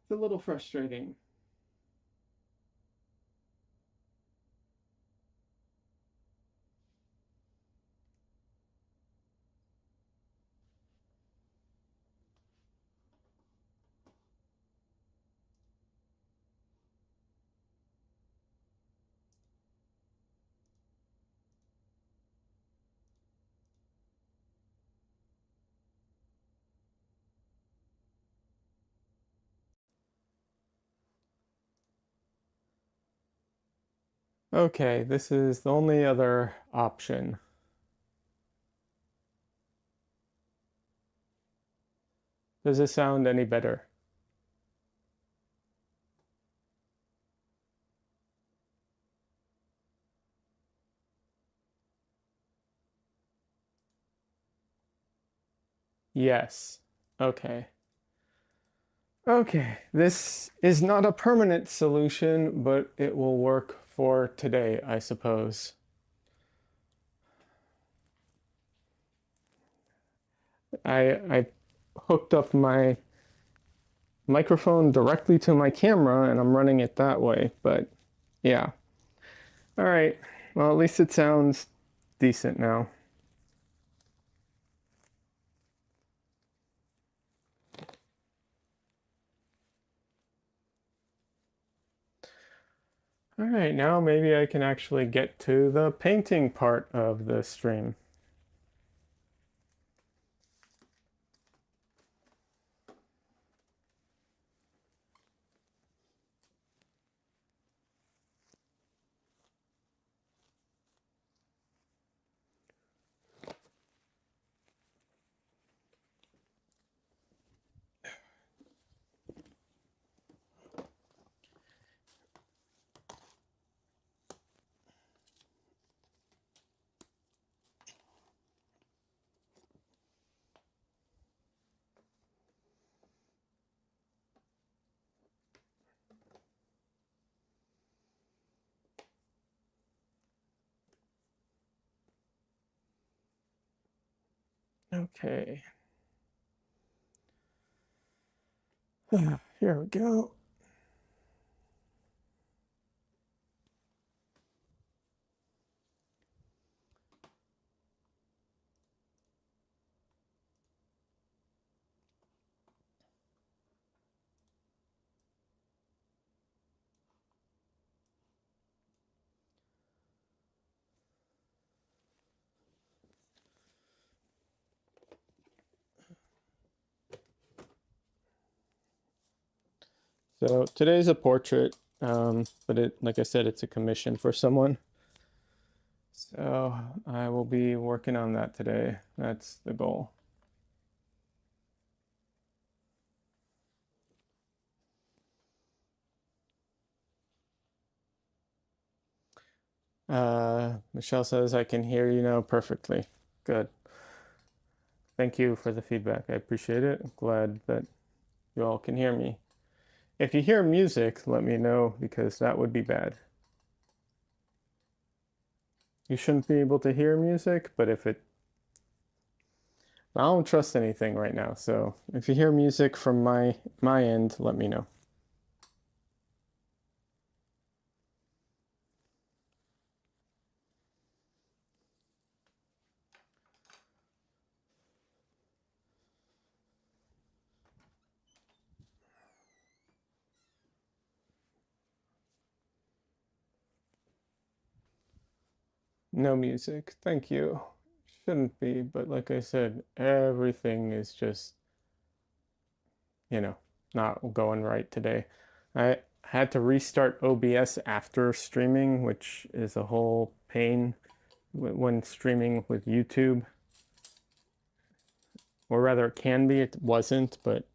It's a little frustrating. Okay, this is the only other option. Does this sound any better? Yes. Okay. Okay, this is not a permanent solution, but it will work for today, I suppose. I hooked up my microphone directly to my camera and I'm running it that way, but yeah. All right. Well, at least it sounds decent now. All right, now maybe I can actually get to the painting part of the stream. Okay. Here we go. So today's a portrait, but like I said, it's a commission for someone. So I will be working on that today. That's the goal. Michelle says, I can hear you now perfectly. Good. Thank you for the feedback. I appreciate it. I'm glad that you all can hear me. If you hear music, let me know because that would be bad. You shouldn't be able to hear music, but I don't trust anything right now. So if you hear music from my end, let me know. No music. Thank you. Shouldn't be, but like I said, everything is just, you know, not going right today. I had to restart OBS after streaming, which is a whole pain when streaming with YouTube. Or rather, it can be, it wasn't, but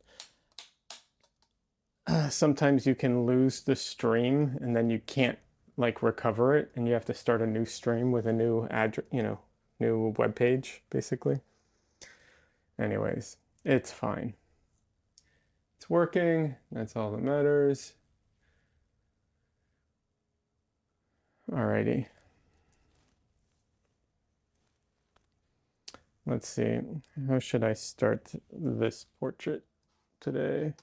sometimes you can lose the stream and then you can't like recover it and you have to start a new stream with a new address, new web page basically. Anyways, it's fine. It's working. That's all that matters. Alrighty. Let's see. How should I start this portrait today?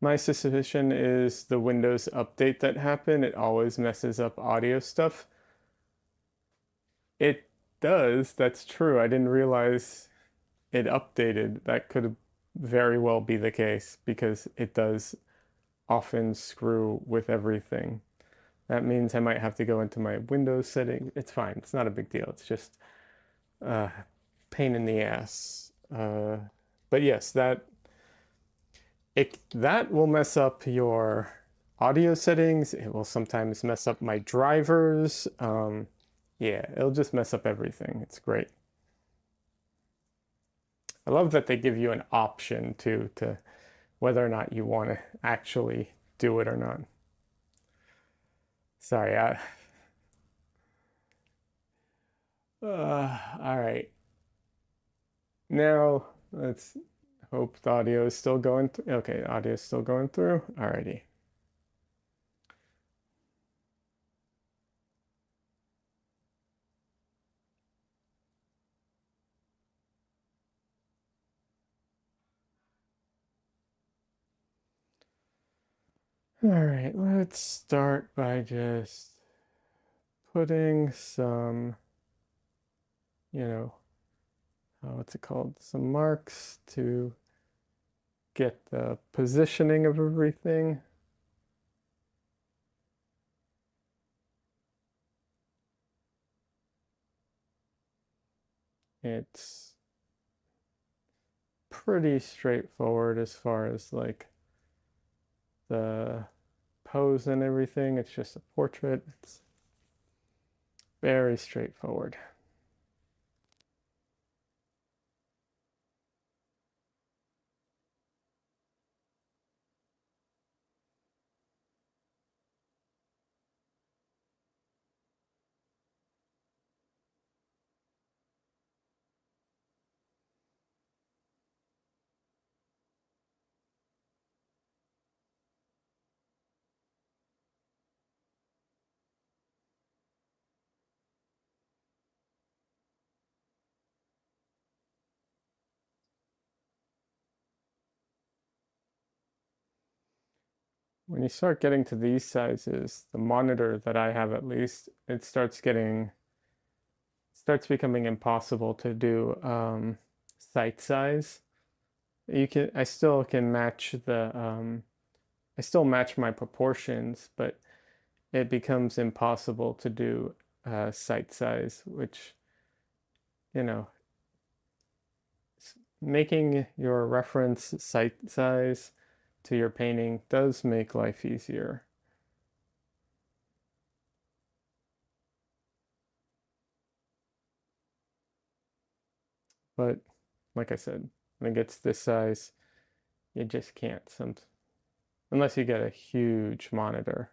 My suspicion is the Windows update that happened, it always messes up audio stuff. It does, that's true. I didn't realize it updated. That could very well be the case because it does often screw with everything. That means I might have to go into my Windows settings. It's fine. It's not a big deal. It's just uh, pain in the ass. But yes, that will mess up your audio settings. It will sometimes mess up my drivers. Yeah, it'll just mess up everything. It's great. I love that they give you an option to whether or not you want to actually do it or not. Sorry. All right. Now let's hope the audio is still going through. Okay, audio is still going through. Alrighty. All right, let's start by just putting some, you know, what's it called? Some marks to get the positioning of everything. It's pretty straightforward as far as like the pose and everything. It's just a portrait. It's very straightforward. When you start getting to these sizes, the monitor that I have at least, it starts becoming impossible to do site size. I still can match I still match my proportions, but it becomes impossible to do site size, which, you know, making your reference site size to your painting does make life easier. But like I said, when it gets this size, you just can't, unless you get a huge monitor.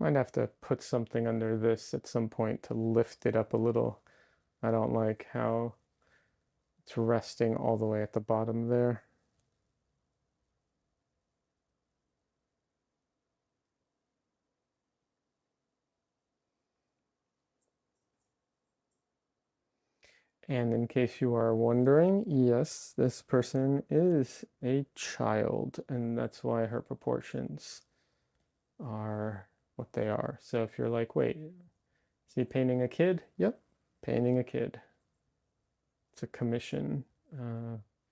Might have to put something under this at some point to lift it up a little. I don't like how it's resting all the way at the bottom there. And in case you are wondering, yes, this person is a child, and that's why her proportions are what they are. So if you're like, wait, is he painting a kid? Yep, painting a kid. It's a commission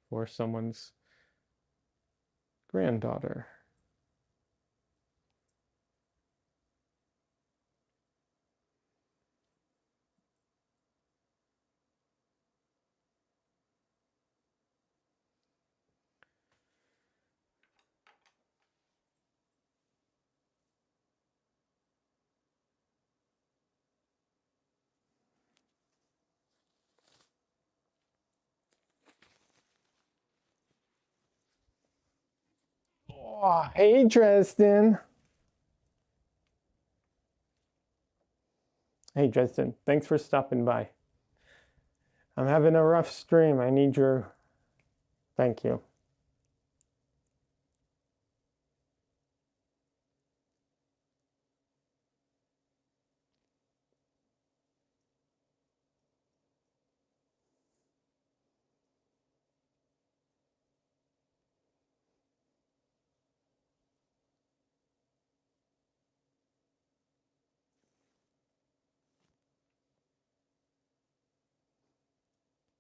for someone's granddaughter. Oh, hey, Dresden. Hey, Dresden. Thanks for stopping by. I'm having a rough stream. I need your... Thank you.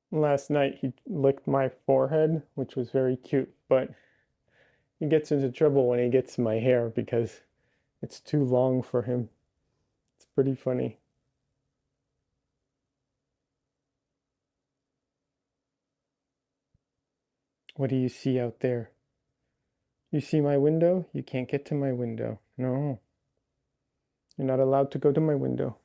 Last night he licked my forehead, which was very cute, but he gets into trouble when he gets my hair because it's too long for him. It's pretty funny. What do you see out there? You see my window? You can't get to my window. No, you're not allowed to go to my window.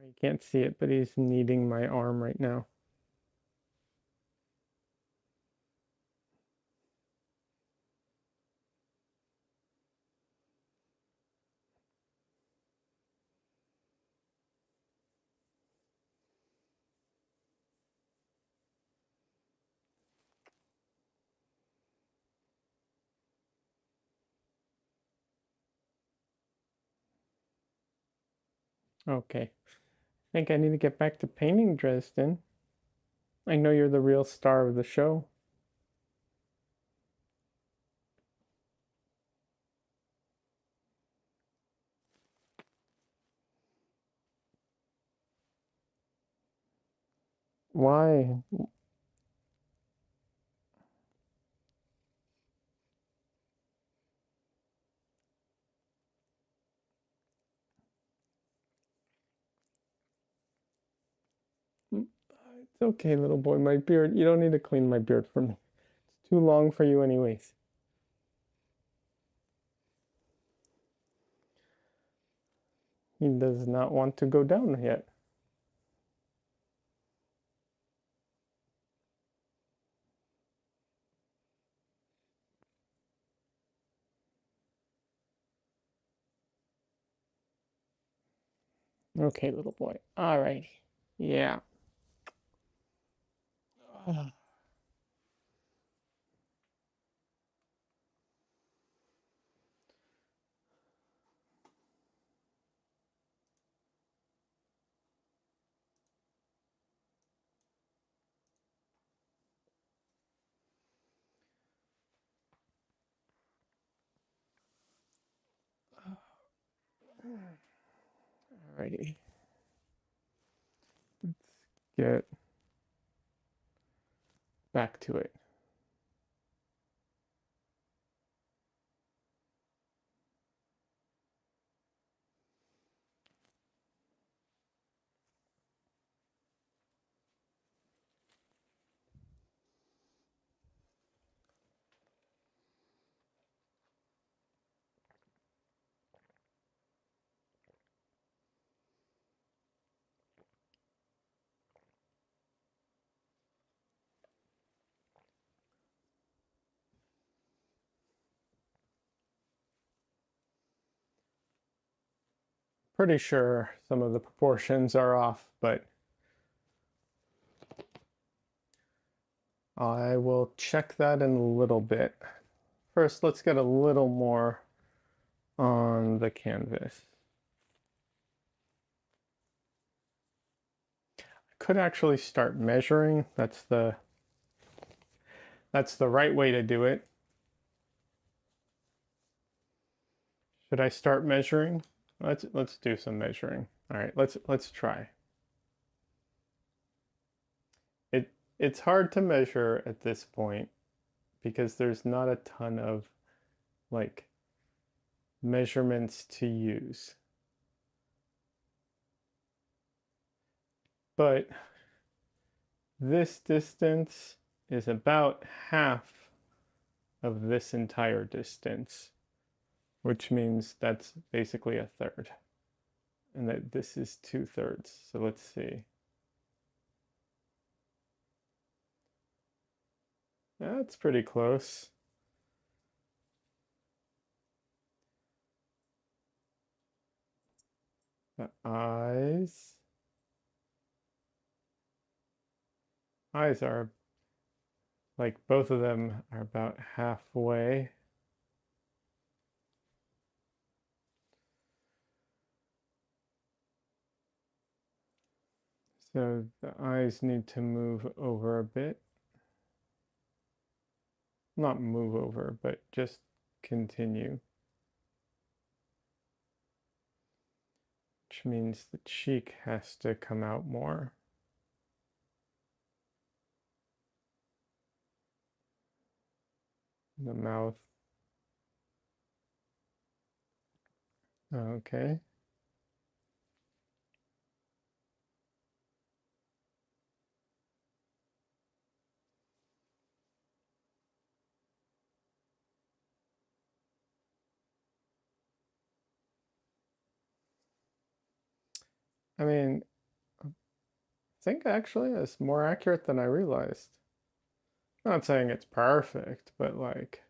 You can't see it, but he's kneading my arm right now. Okay. I think I need to get back to painting, Dresden. I know you're the real star of the show. Why? It's okay, little boy. My beard, you don't need to clean my beard for me. It's too long for you anyways. He does not want to go down yet. Okay, little boy. All right. Yeah. Alrighty. Let's get back to it. Pretty sure some of the proportions are off, but I will check that in a little bit. First, let's get a little more on the canvas. I could actually start measuring. That's the right way to do it. Should I start measuring? Let's do some measuring. All right, let's try. It's hard to measure at this point because there's not a ton of like measurements to use. But this distance is about half of this entire distance, which means that's basically a third. and that this is 2/3. So let's see. That's pretty close. The eyes are like both of them are about halfway. So the eyes need to move over a bit. Not move over, but just continue. Which means the cheek has to come out more. The mouth. Okay. I mean, I think actually it's more accurate than I realized. I'm not saying it's perfect, but like,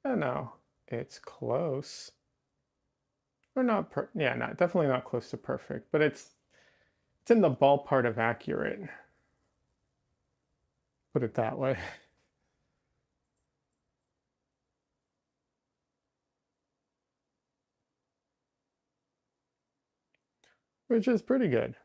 I don't know, it's close. Or not yeah, not definitely not close to perfect, but it's in the ballpark of accurate. Put it that way. Which is pretty good.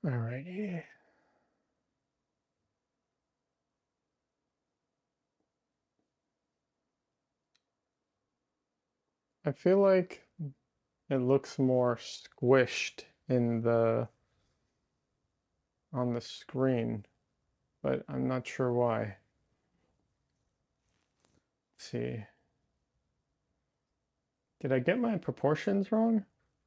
Alrighty. I feel like it looks more squished in the on the screen, but I'm not sure why. Let's see. Did I get my proportions wrong?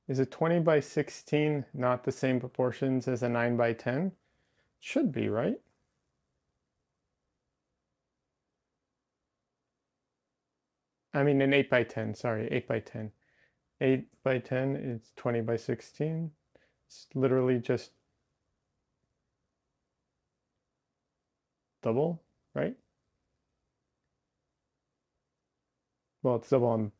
Is a 20 by 16 not the same proportions as a 9 by 10? Should be, right? I mean an 8 by 10, sorry, 8 by 10. 8 by 10 is 20 by 16. It's literally just double, right? Well, it's double on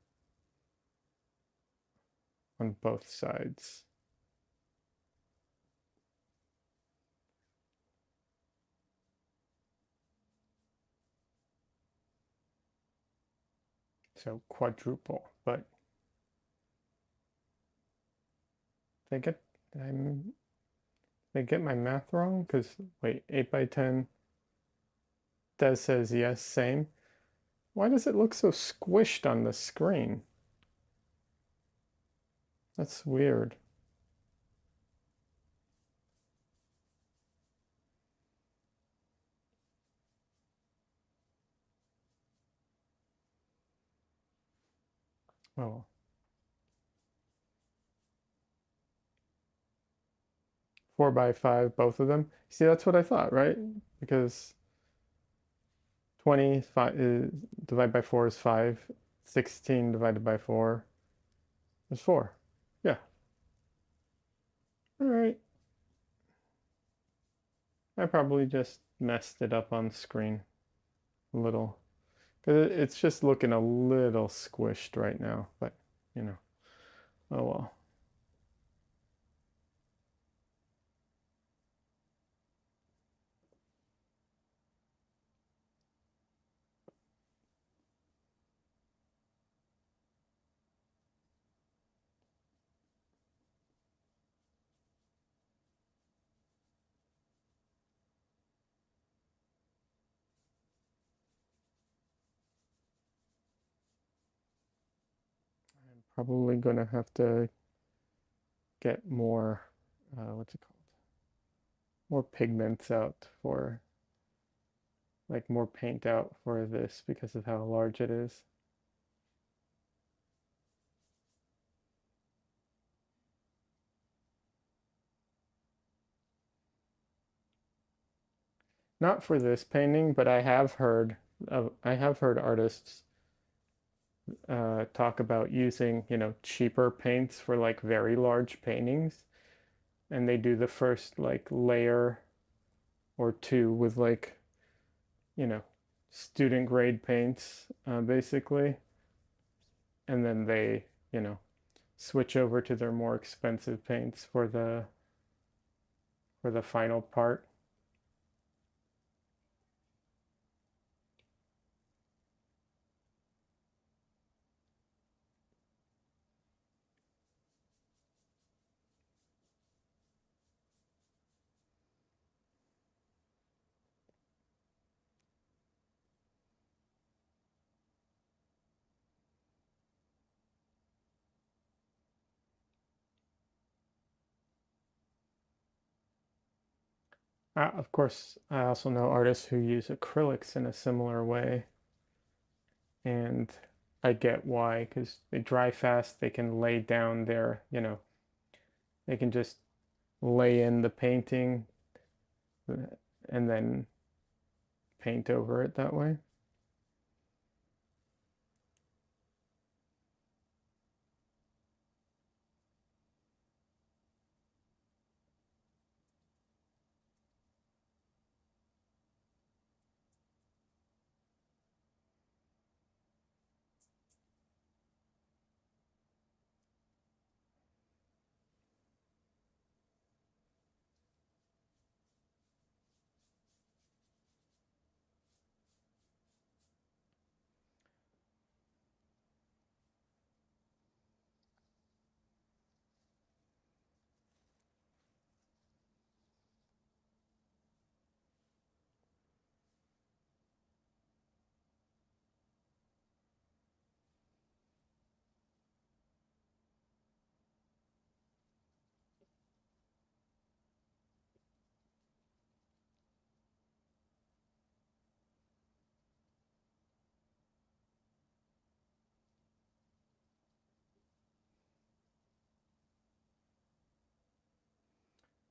both sides. So quadruple, but did I get I'm did I get my math wrong? Because wait, 8 by 10. Des says yes, same. Why does it look so squished on the screen? That's weird. Oh. 4 by 5, both of them. See, that's what I thought, right? Because 25 is divided by 4 is 5. 16 divided by 4 is 4. Yeah. All right. I probably just messed it up on screen a little. Because it's just looking a little squished right now, but you know, oh well. Probably gonna have to get more, what's it called? More pigments out for, like more paint out for this because of how large it is. Not for this painting, but I have heard artists talk about using, cheaper paints for like very large paintings, and they do the first like layer or two with like, you know, student grade paints, basically, and then they, switch over to their more expensive paints for the final part. Of course, I also know artists who use acrylics in a similar way, and I get why, because they dry fast, they can lay down their, they can just lay in the painting and then paint over it that way.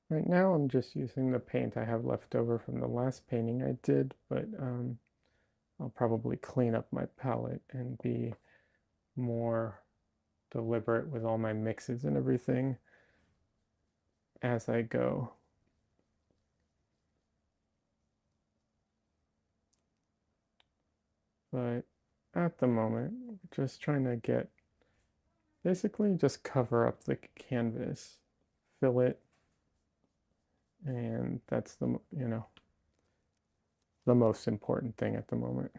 Right now I'm just using the paint I have left over from the last painting I did, but I'll probably clean up my palette and be more deliberate with all my mixes and everything as I go. But at the moment, just trying to get, basically just cover up the canvas, fill it, and that's the most important thing at the moment.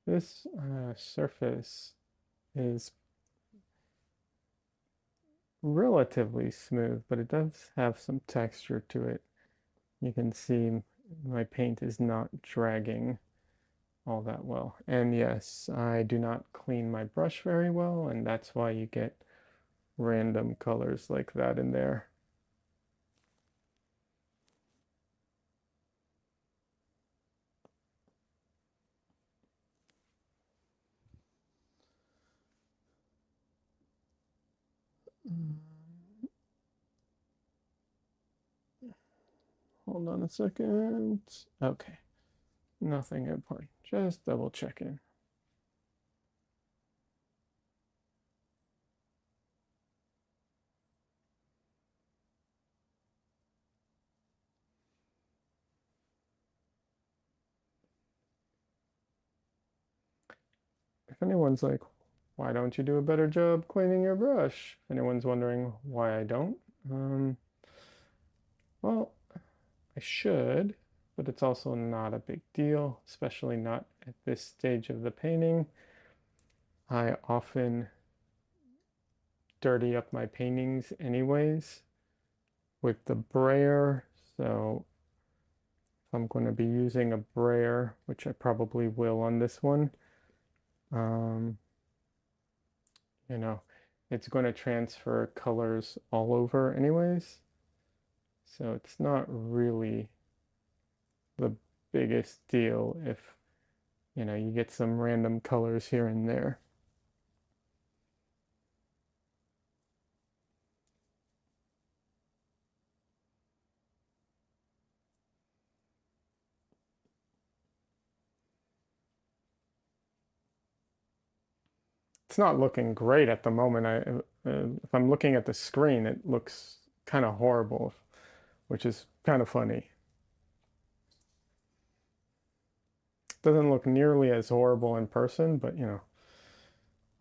This surface is relatively smooth, but it does have some texture to it. You can see my paint is not dragging all that well. And yes, I do not clean my brush very well, and that's why you get random colors like that in there. Hold on a second. Okay, nothing important. Just double checking. If anyone's like, why don't you do a better job cleaning your brush? If anyone's wondering why I don't, um, well, I should, but it's also not a big deal, especially not at this stage of the painting. I often dirty up my paintings anyways with the brayer. So if I'm going to be using a brayer, which I probably will on this one, um, you know, it's going to transfer colors all over anyways. So it's not really the biggest deal if, you get some random colors here and there. It's not looking great at the moment. If I'm looking at the screen, it looks kind of horrible, which is kind of funny. Doesn't look nearly as horrible in person, but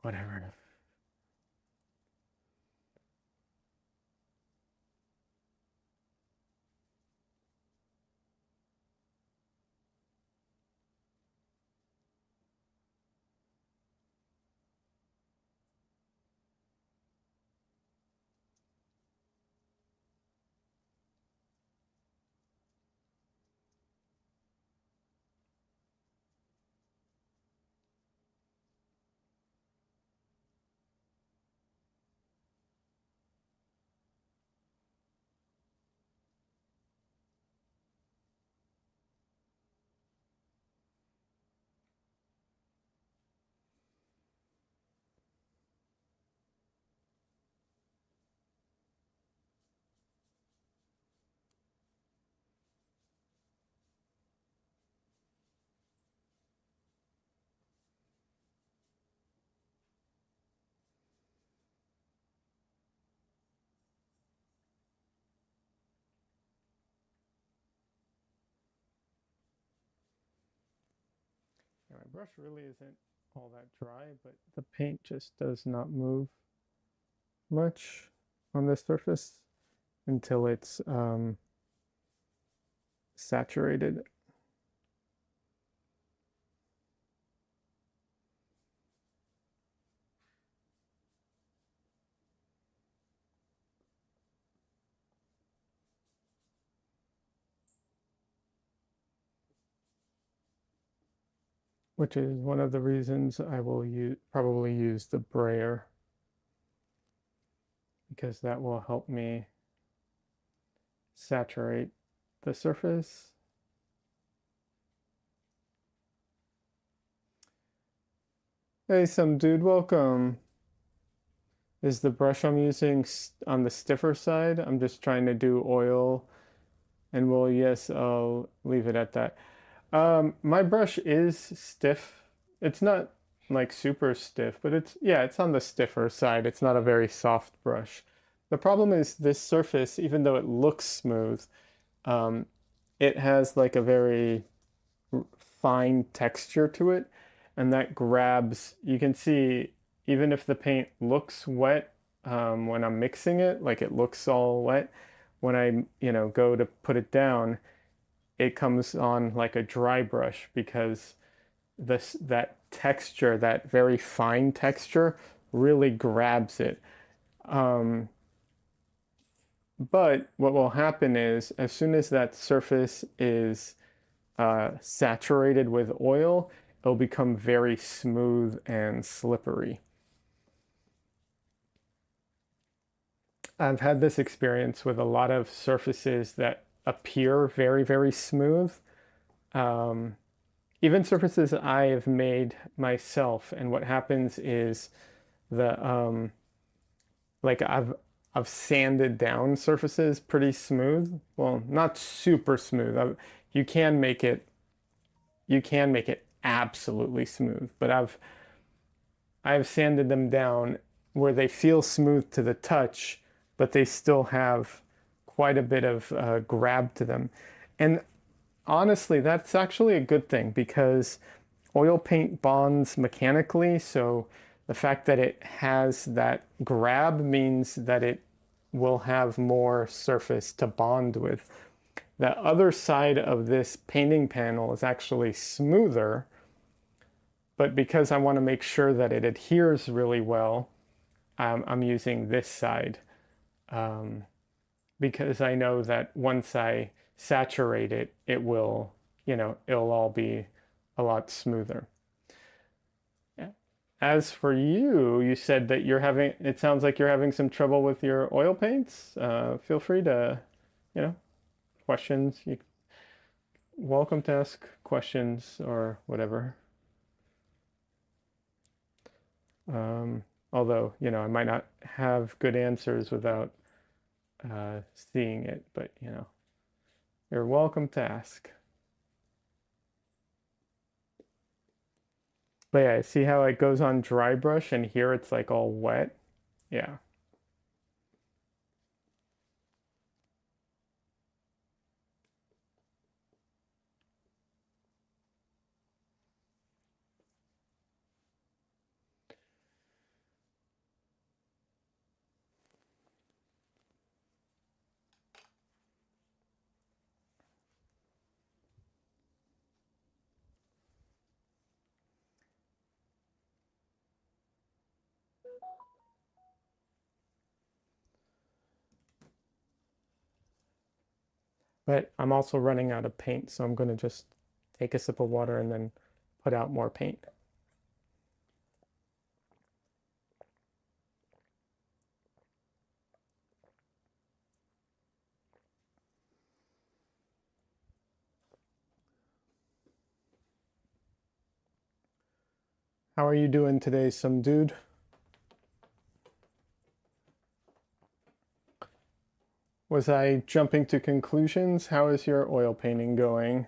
whatever. My brush really isn't all that dry, but the paint just does not move much on this surface until it's saturated. Which is one of the reasons I will probably use the brayer, because that will help me saturate the surface. Hey, some dude, welcome. Is the brush I'm using on the stiffer side? I'm just trying to do oil, and well, yes, I'll leave it at that. My brush is stiff. It's not like super stiff, but it's on the stiffer side. It's not a very soft brush. The problem is this surface, even though it looks smooth, um, it has like a very fine texture to it, and that grabs. You can see even if the paint looks wet when I'm mixing it, like it looks all wet, when I go to put it down, it comes on like a dry brush because that texture, that very fine texture, really grabs it. Um, but what will happen is as soon as that surface is saturated with oil, it'll become very smooth and slippery. I've had this experience with a lot of surfaces that appear very, very smooth. Um, Even surfaces I have made myself, and what happens is the like I've sanded down surfaces pretty smooth. Well, not super smooth. You can make it you can make it absolutely smooth, but I've sanded them down where they feel smooth to the touch, but they still have quite a bit of grab to them. And honestly, that's actually a good thing because oil paint bonds mechanically, so the fact that it has that grab means that it will have more surface to bond with. The other side of this painting panel is actually smoother, but because I want to make sure that it adheres really well, I'm using this side, um, because I know that once I saturate it, it will, it'll all be a lot smoother. Yeah. As for you, you said that it sounds like you're having some trouble with your oil paints. Feel free to, you know, questions. You're welcome to ask questions or whatever. Um, Although, I might not have good answers without seeing it, but, you're welcome to ask. But yeah, see how it goes on dry brush and here it's like all wet? Yeah. But I'm also running out of paint, so I'm going to just take a sip of water and then put out more paint. How are you doing today, some dude? Was I jumping to conclusions? How is your oil painting going?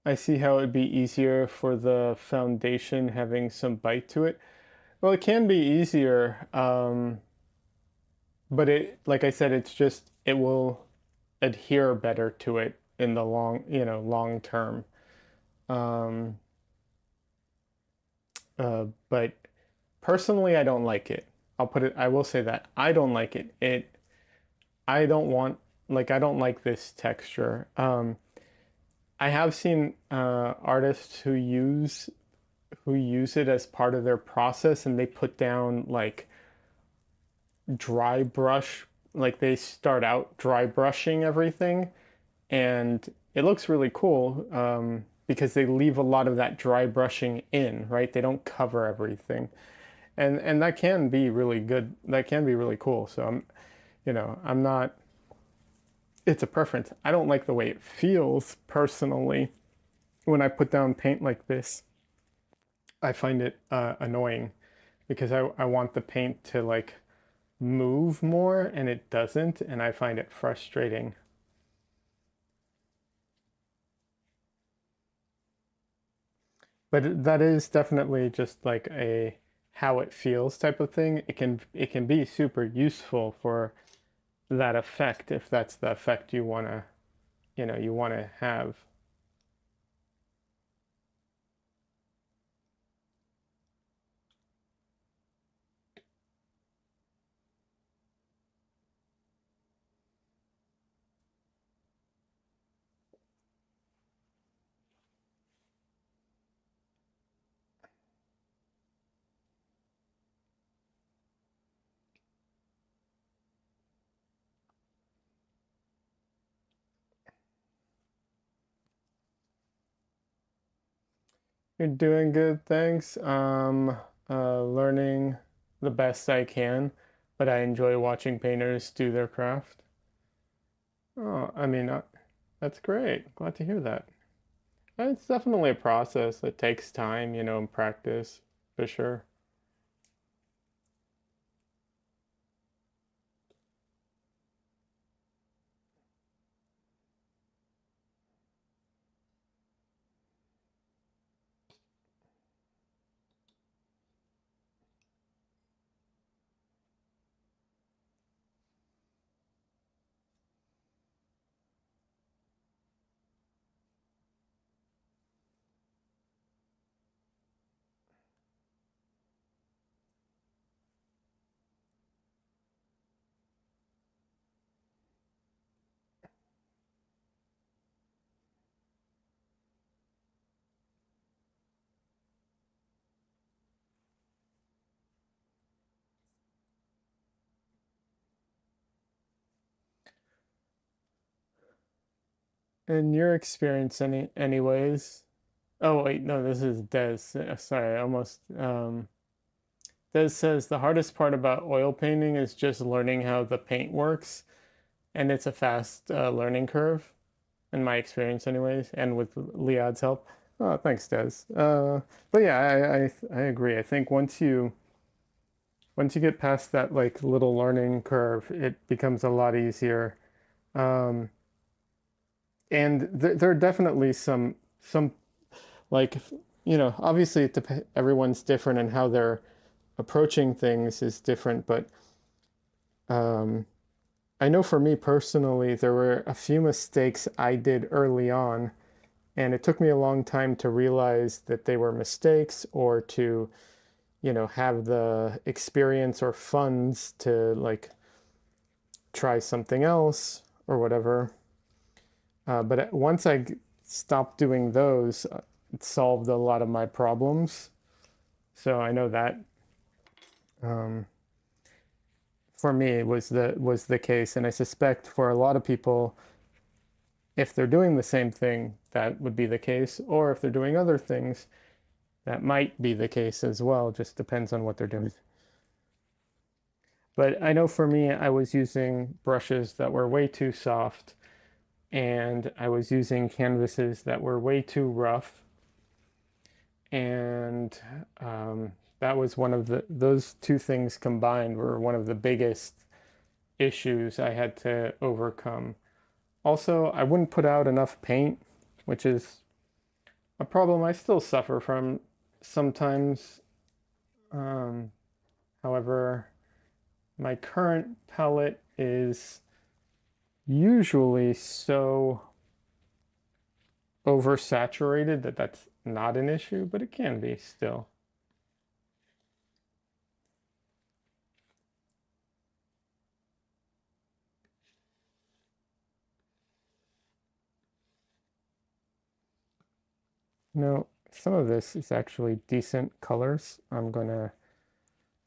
I see how it'd be easier for the foundation having some bite to it. Well, it can be easier, but like I said, it will adhere better to it in the long term. Um, but personally, I don't like it. I will say that I don't like it. I don't want, I don't like this texture. I have seen artists who use it as part of their process, and they put down like dry brush, like they start out dry brushing everything, and it looks really cool, because they leave a lot of that dry brushing in, right? They don't cover everything, and that can be really good. That can be really cool. So I'm not. It's a preference. I don't like the way it feels personally when I put down paint like this. I find it annoying because I want the paint to like move more and it doesn't, and I find it frustrating. But that is definitely just like a how it feels type of thing. It can be super useful for that effect if that's the effect you want to have. You're doing good, thanks. Learning the best I can, but I enjoy watching painters do their craft. Oh, I mean, that's great. Glad to hear that. It's definitely a process that takes time, and practice, for sure. In your experience, anyways. Oh wait, no, this is Des. Sorry, I almost. Des says the hardest part about oil painting is just learning how the paint works, and it's a fast learning curve, in my experience, anyways, and with Liad's help. Oh, thanks, Des. But yeah, I agree. I think once you get past that like little learning curve, it becomes a lot easier. Um, and there are definitely some like obviously everyone's different and how they're approaching things is different, but um, I know for me personally, there were a few mistakes I did early on, and it took me a long time to realize that they were mistakes or to, have the experience or funds to like try something else or whatever. But once I stopped doing those, it solved a lot of my problems. So I know that um, for me was the case, and I suspect for a lot of people, if they're doing the same thing, that would be the case, or if they're doing other things, that might be the case as well. Just depends on what they're doing. But I know for me, I was using brushes that were way too soft, and I was using canvases that were way too rough, and that was one of those two things combined were one of the biggest issues I had to overcome. Also, I wouldn't put out enough paint, which is a problem I still suffer from sometimes. Um, However, my current palette is usually so oversaturated that that's not an issue, but it can be still. No, some of this is actually decent colors. I'm gonna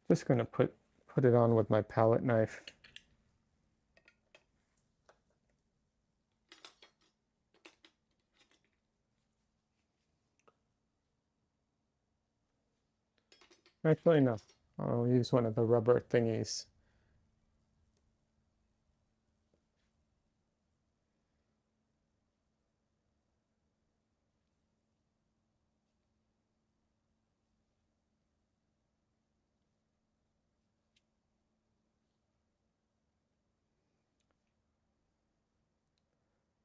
just gonna put it on with my palette knife. Actually, no. I'll use one of the rubber thingies.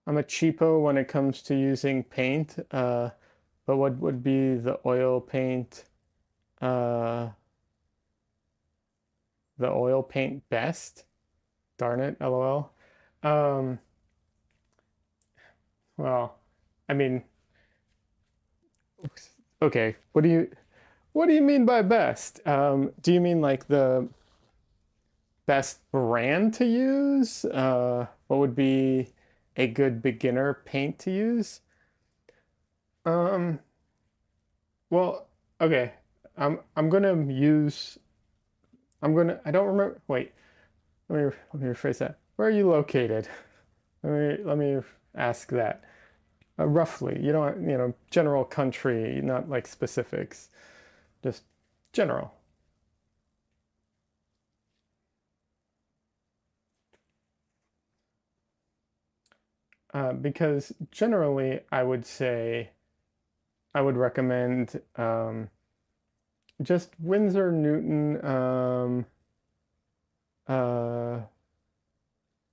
I'm a cheapo when it comes to using paint, but what would be the oil paint, uh, the oil paint best? Darn it, LOL. Um, well, I mean, okay, what do you mean by best? Do you mean like the best brand to use? What would be a good beginner paint to use? Um, well, okay. I'm gonna use I don't remember. Wait, let me rephrase that. Where are you located? Let me ask that. Roughly, you don't, general country, not like specifics, just general. Because generally, I would say I would recommend just Winsor Newton. Uh,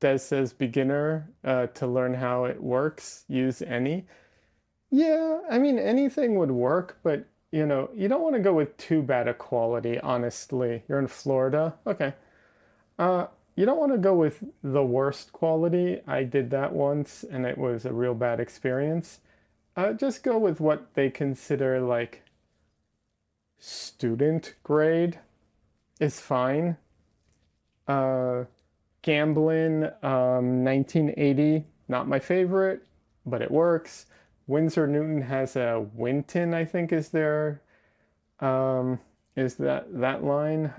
Des says beginner to learn how it works. Use any. Yeah, I mean anything would work, but you don't want to go with too bad a quality, honestly. You're in Florida. Okay. Uh, you don't want to go with the worst quality. I did that once and it was a real bad experience. Just go with what they consider like student grade is fine. Uh, Gamblin, 1980, not my favorite, but it works. Winsor Newton has a Winton, I think, is there. Is that line?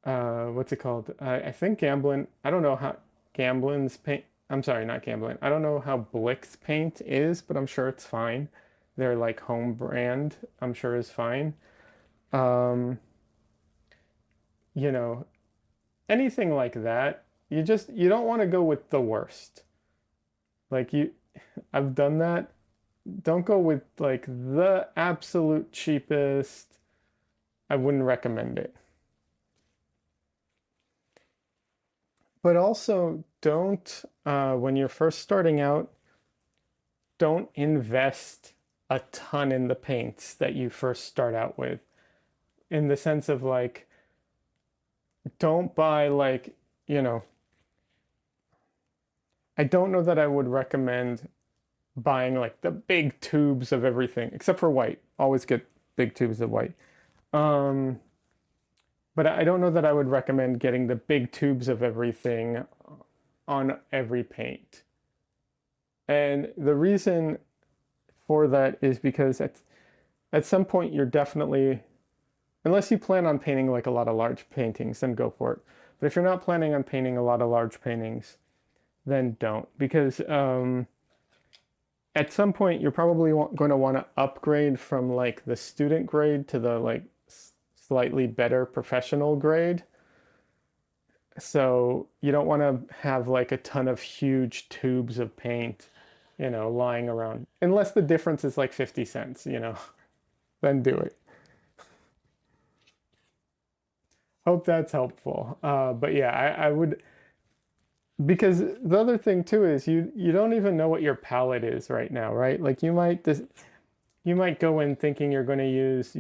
What's it called? I think Gamblin. I don't know how Gamblin's paint. I'm sorry, not gambling. I don't know how Blick's paint is, but I'm sure it's fine. Their like home brand, I'm sure is fine. Um, you know, anything like that, you don't want to go with the worst. Like I've done that. Don't go with like the absolute cheapest. I wouldn't recommend it. But also don't when you're first starting out, don't invest a ton in the paints that you first start out with. In the sense of like, don't buy like, you know, I don't know that I would recommend buying like the big tubes of everything, except for white. Always get big tubes of white. Um, but I don't know that I would recommend getting the big tubes of everything on every paint. And the reason for that is because at some point you're definitely, unless you plan on painting like a lot of large paintings, then go for it. But if you're not planning on painting a lot of large paintings, then don't. Because at some point you're probably going to want to upgrade from like the student grade to the like slightly better professional grade. So you don't want to have like a ton of huge tubes of paint, lying around. Unless the difference is like 50 cents, then do it. Hope that's helpful. But yeah, I would, because the other thing too is you don't even know what your palette is right now, right? Like you might go in thinking you're going to use,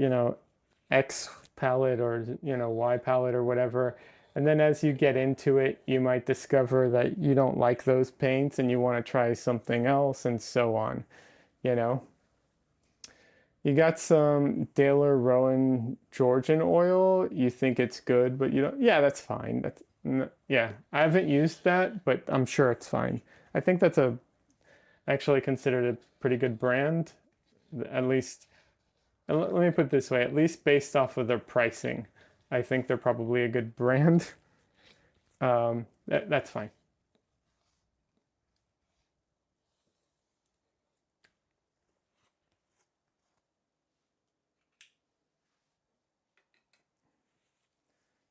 X palette or, Y palette or whatever. And then as you get into it, you might discover that you don't like those paints and you want to try something else and so on, you know? You got some Daler Rowan Georgian oil. You think it's good, but you don't. Yeah, that's fine. Yeah. I haven't used that, but I'm sure it's fine. I think that's a actually considered a pretty good brand, at least. Let me put it this way, at least based off of their pricing, I think they're probably a good brand. That's fine.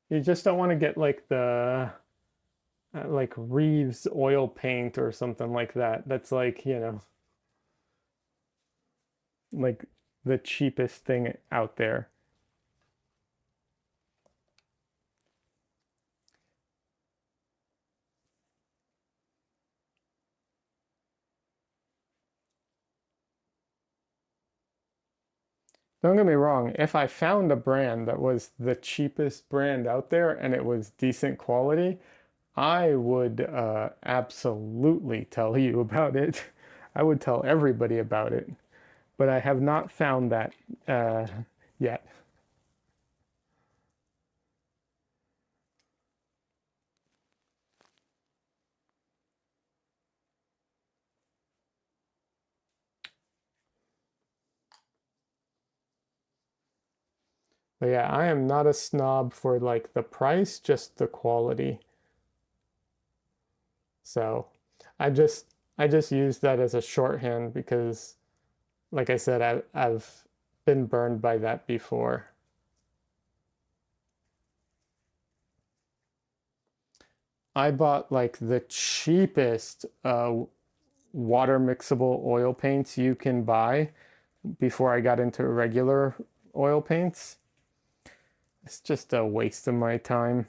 You just don't want to get like the like Reeves oil paint or something like that. That's like, like the cheapest thing out there. Don't get me wrong, if I found a brand that was the cheapest brand out there and it was decent quality, I would absolutely tell you about it. I would tell everybody about it, but I have not found that uh, yet. But yeah, I am not a snob for like the price, just the quality. So I just use that as a shorthand because, like I said, I've been burned by that before. I bought like the cheapest water mixable oil paints you can buy before I got into regular oil paints. It's just a waste of my time.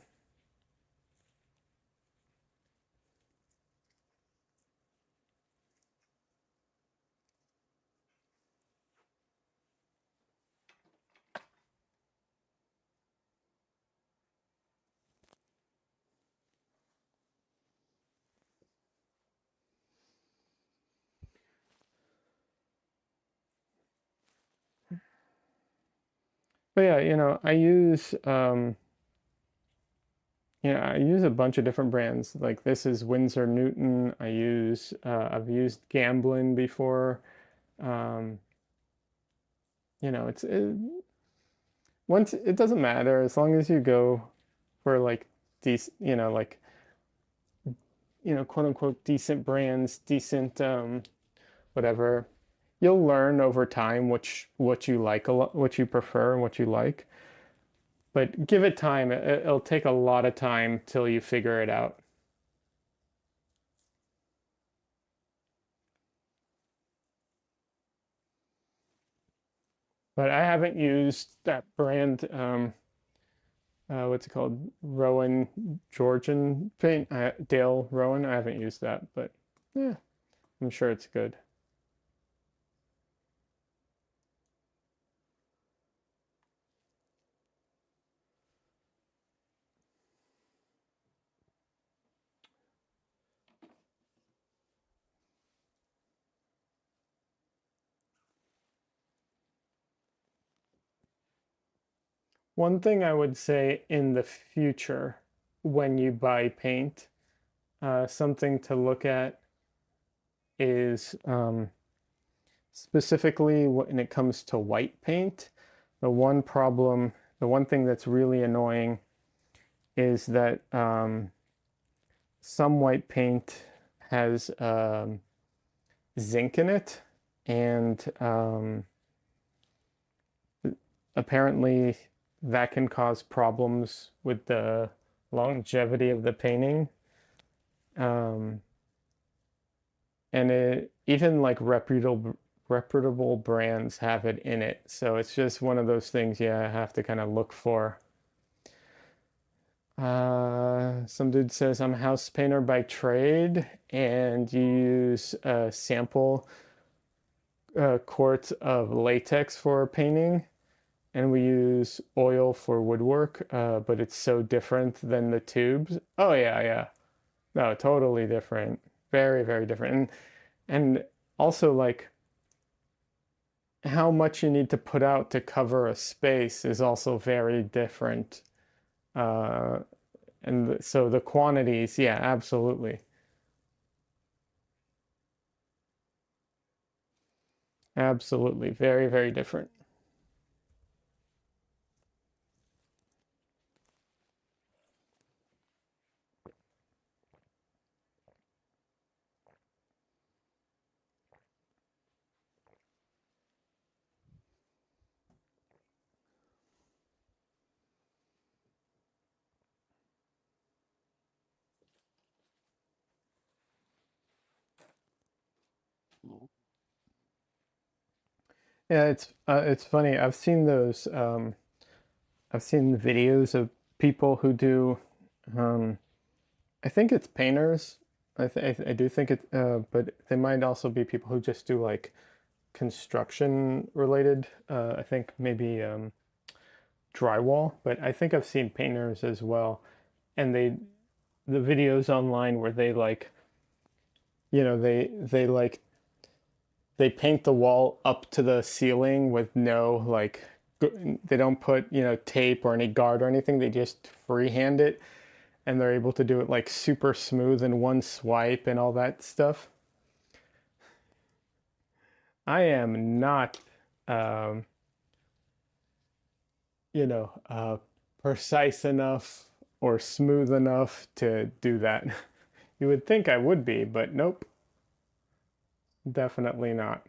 But yeah, I use a bunch of different brands. Like this is Winsor Newton. I've used Gamblin before. Um, once it doesn't matter as long as you go for like decent, like quote unquote decent brands, decent whatever, you'll learn over time what you like a lot, what you prefer, and what you like. But give it time. It'll take a lot of time till you figure it out. But I haven't used that brand. What's it called? Rowan Georgian paint. Dale Rowan. I haven't used that, but yeah, I'm sure it's good. One thing I would say in the future, when you buy paint, something to look at is specifically when it comes to white paint. The one problem, the one thing that's really annoying is that some white paint has zinc in it, and apparently that can cause problems with the longevity of the painting. Um, and even like reputable brands have it in it. So it's just one of those things you have to kind of look for. Some dude says I'm a house painter by trade, and you use a sample quart of latex for painting, and we use oil for woodwork, but it's so different than the tubes. Oh yeah, yeah. No, totally different. Very, very different. And also like how much you need to put out to cover a space is also very different. Uh, and so the quantities, yeah, absolutely. Absolutely. Very, very different. Yeah, it's funny. I've seen videos of people who do um I think it's painters. I do think it but they might also be people who just do like construction related I think maybe drywall, but I think I've seen painters as well. And the videos online where they like, they like they paint the wall up to the ceiling with no like they don't put, tape or any guard or anything. They just freehand it, and they're able to do it like super smooth in one swipe and all that stuff. I am not um, you know, precise enough or smooth enough to do that. You would think I would be, but nope, definitely not.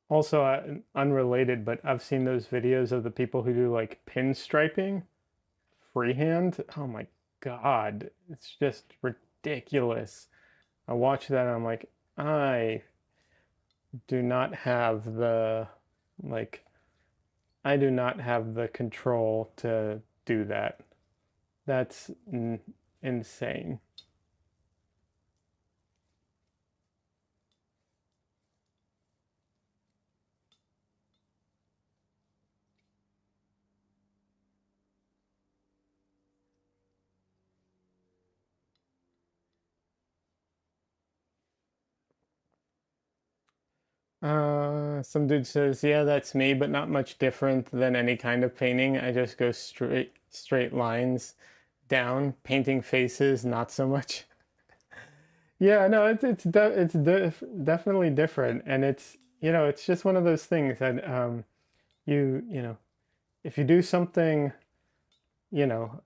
Also, unrelated, but I've seen those videos of the people who do like pinstriping freehand. Oh my God, it's just ridiculous. I watch that and I'm like, I do not have the, like, I do not have the control to do that. That's insane. Some dude says, yeah, that's me, but not much different than any kind of painting. I just go straight lines down. Painting faces, not so much. Yeah, no, definitely different, and it's just one of those things that you know, if you do something, you know,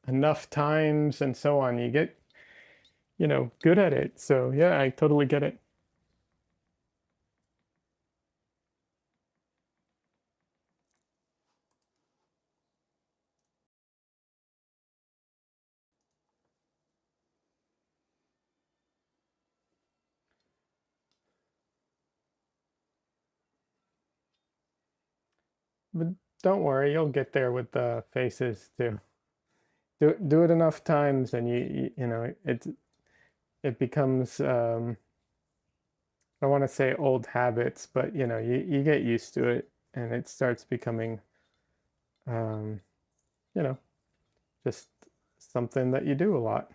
enough times and so on, you get, good at it. So yeah, I totally get it. But don't worry, you'll get there with the faces too. Do it enough times, and it becomes I don't want to say old habits, but you get used to it, and it starts becoming um, you know just something that you do a lot.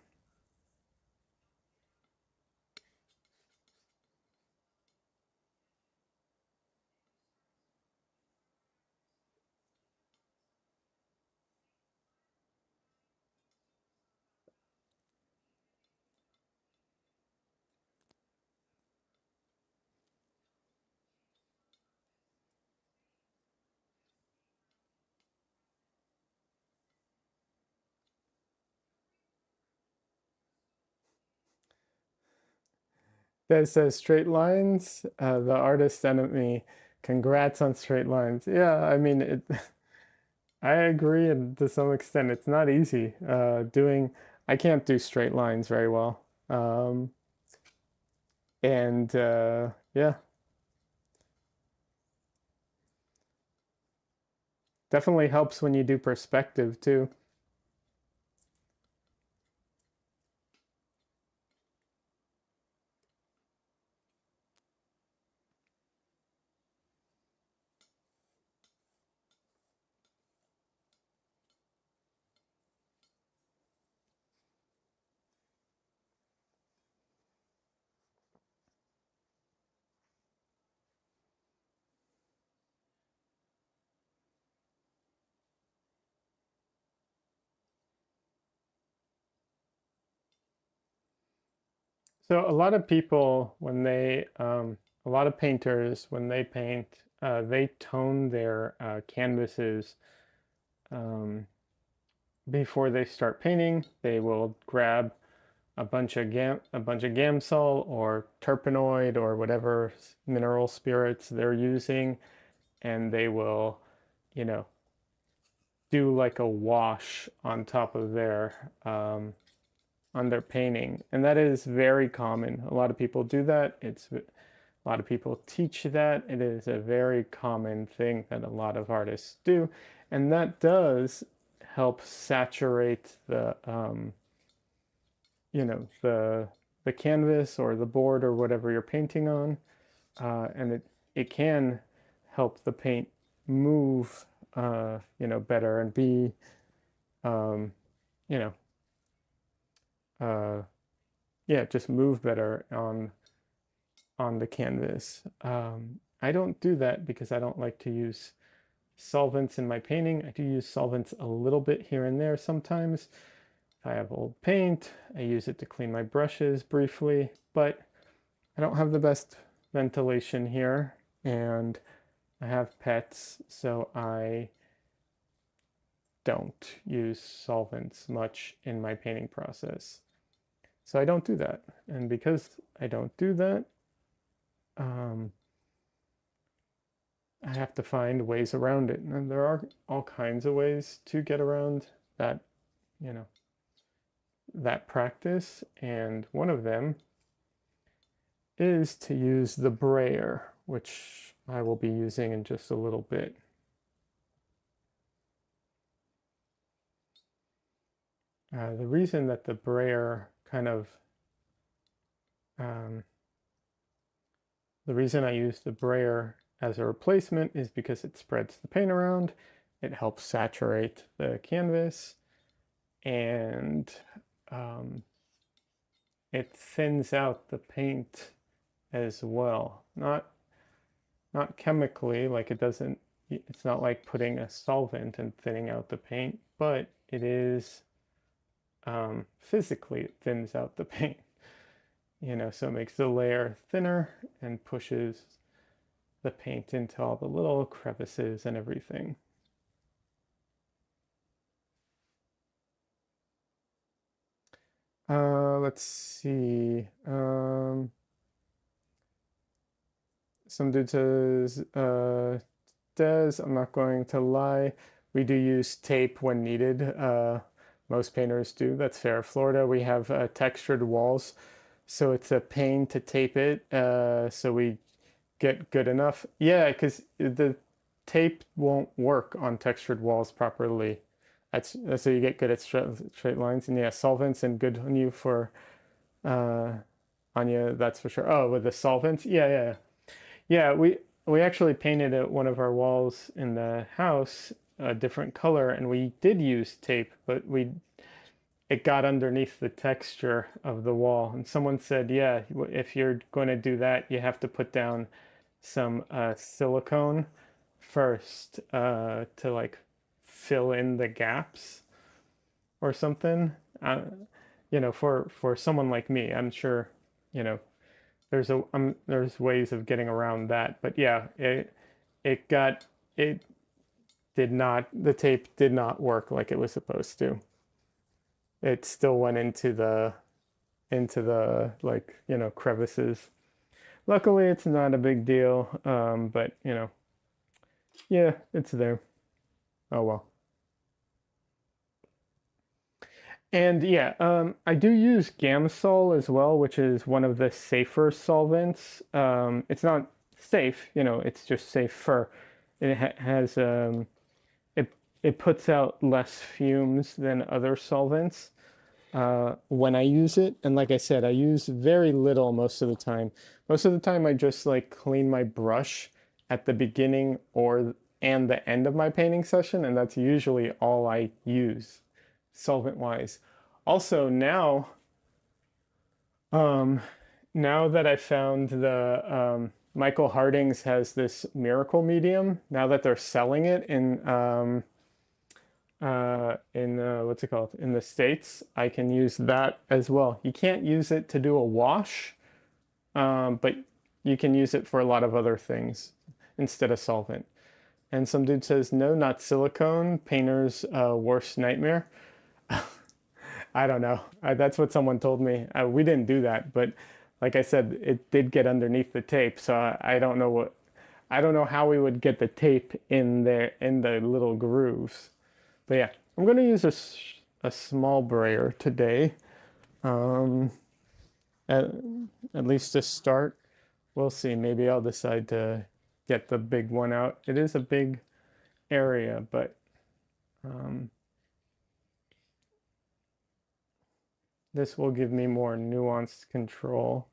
That says straight lines. The artist enemy. Congrats on straight lines. Yeah, I mean I agree, and to some extent, it's not easy. I can't do straight lines very well. And yeah, definitely helps when you do perspective too. So a lot of people, a lot of painters, when they paint, they tone their canvases um, before they start painting. They will grab a bunch of Gamsol or terpenoid or whatever mineral spirits they're using, and they will, you know, do like a wash on their painting, and that is very common. A lot of people do that. A lot of people teach that. It is a very common thing that a lot of artists do, and that does help saturate the canvas or the board or whatever you're painting on, and it can help the paint move, better and be, um, you know, uh, yeah, just move better on the canvas. I don't do that because I don't like to use solvents in my painting. I do use solvents a little bit here and there sometimes. If I have old paint, I use it to clean my brushes briefly, but I don't have the best ventilation here, and I have pets, so I don't use solvents much in my painting process. So I don't do that. And because I don't do that, um, I have to find ways around it. And there are all kinds of ways to get around that, you know, that practice. And one of them is to use the brayer, which I will be using in just a little bit. The reason that the brayer um, the reason I use the brayer as a replacement is because it spreads the paint around, it helps saturate the canvas, and um, it thins out the paint as well. Not chemically, like it's not like putting a solvent and thinning out the paint, but it is physically it thins out the paint, so it makes the layer thinner and pushes the paint into all the little crevices and everything. Let's see. Some dude says, Des, I'm not going to lie. We do use tape when needed. Most painters do. That's fair. Florida, we have textured walls, so it's a pain to tape it. So we get good enough. Yeah, because the tape won't work on textured walls properly. That's so you get good at straight lines. And yeah, solvents and good on you for uh, Anya, that's for sure. Oh, with the solvents? Yeah. Yeah, we actually painted one of our walls in the house a different color, and we did use tape, but we it got underneath the texture of the wall. And someone said, yeah, if you're going to do that, you have to put down some silicone first to like fill in the gaps or something. For someone like me, I'm sure, you know, there's ways of getting around that. But yeah, it got it did not the tape did not work like it was supposed to. It still went into the like, crevices. Luckily, it's not a big deal. But yeah, it's there. Oh well. And yeah, I do use Gamsol as well, which is one of the safer solvents. It's not safe, it's just safer. It has it it puts out less fumes than other solvents when I use it. And like I said, I use very little most of the time. Most of the time, I just like clean my brush at the beginning or and the end of my painting session, and that's usually all I use solvent wise. Also um, now that I found the Michael Harding's has this miracle medium. Now that they're selling it in what's it called in the States, I can use that as well. You can't use it to do a wash, but you can use it for a lot of other things instead of solvent. And some dude says, no, not silicone, painter's worst nightmare. I don't know. That's what someone told me. We didn't do that, but like I said, it did get underneath the tape, so I don't know I don't know how we would get the tape in there in the little grooves. But yeah, I'm gonna use a small brayer today. Um, at, at least to start. We'll see. Maybe I'll decide to get the big one out. It is a big area, but um, this will give me more nuanced control.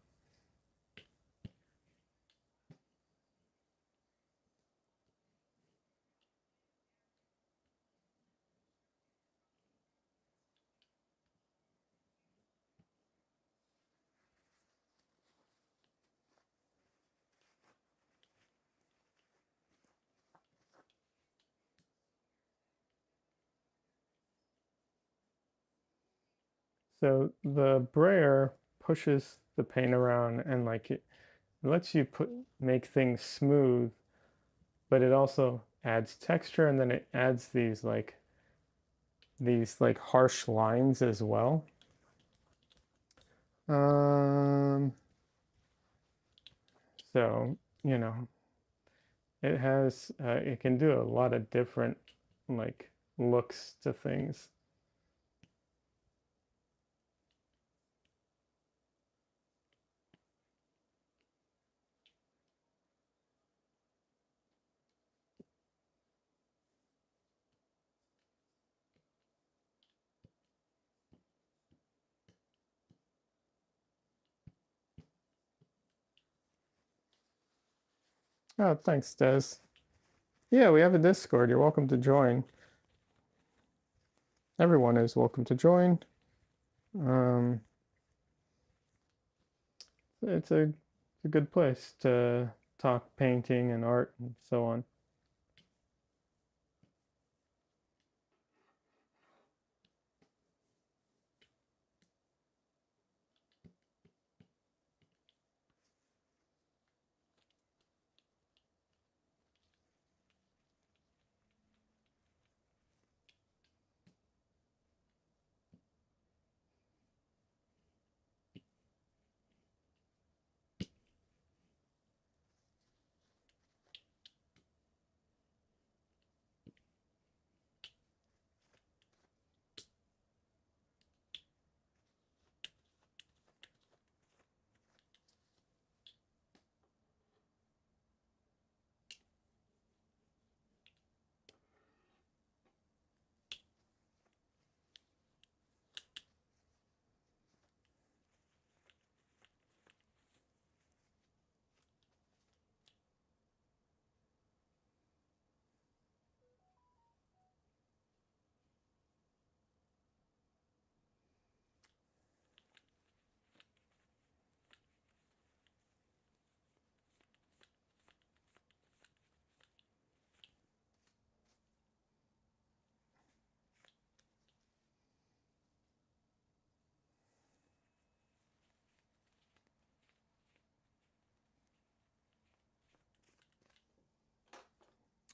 So the brayer pushes the paint around and like it lets you make things smooth, but it also adds texture and then it adds these like harsh lines as well. Um, so, it can do a lot of different like looks to things. Oh, thanks, Des. Yeah, we have a Discord. You're welcome to join. Everyone is welcome to join. Um, it's a a good place to talk painting and art and so on.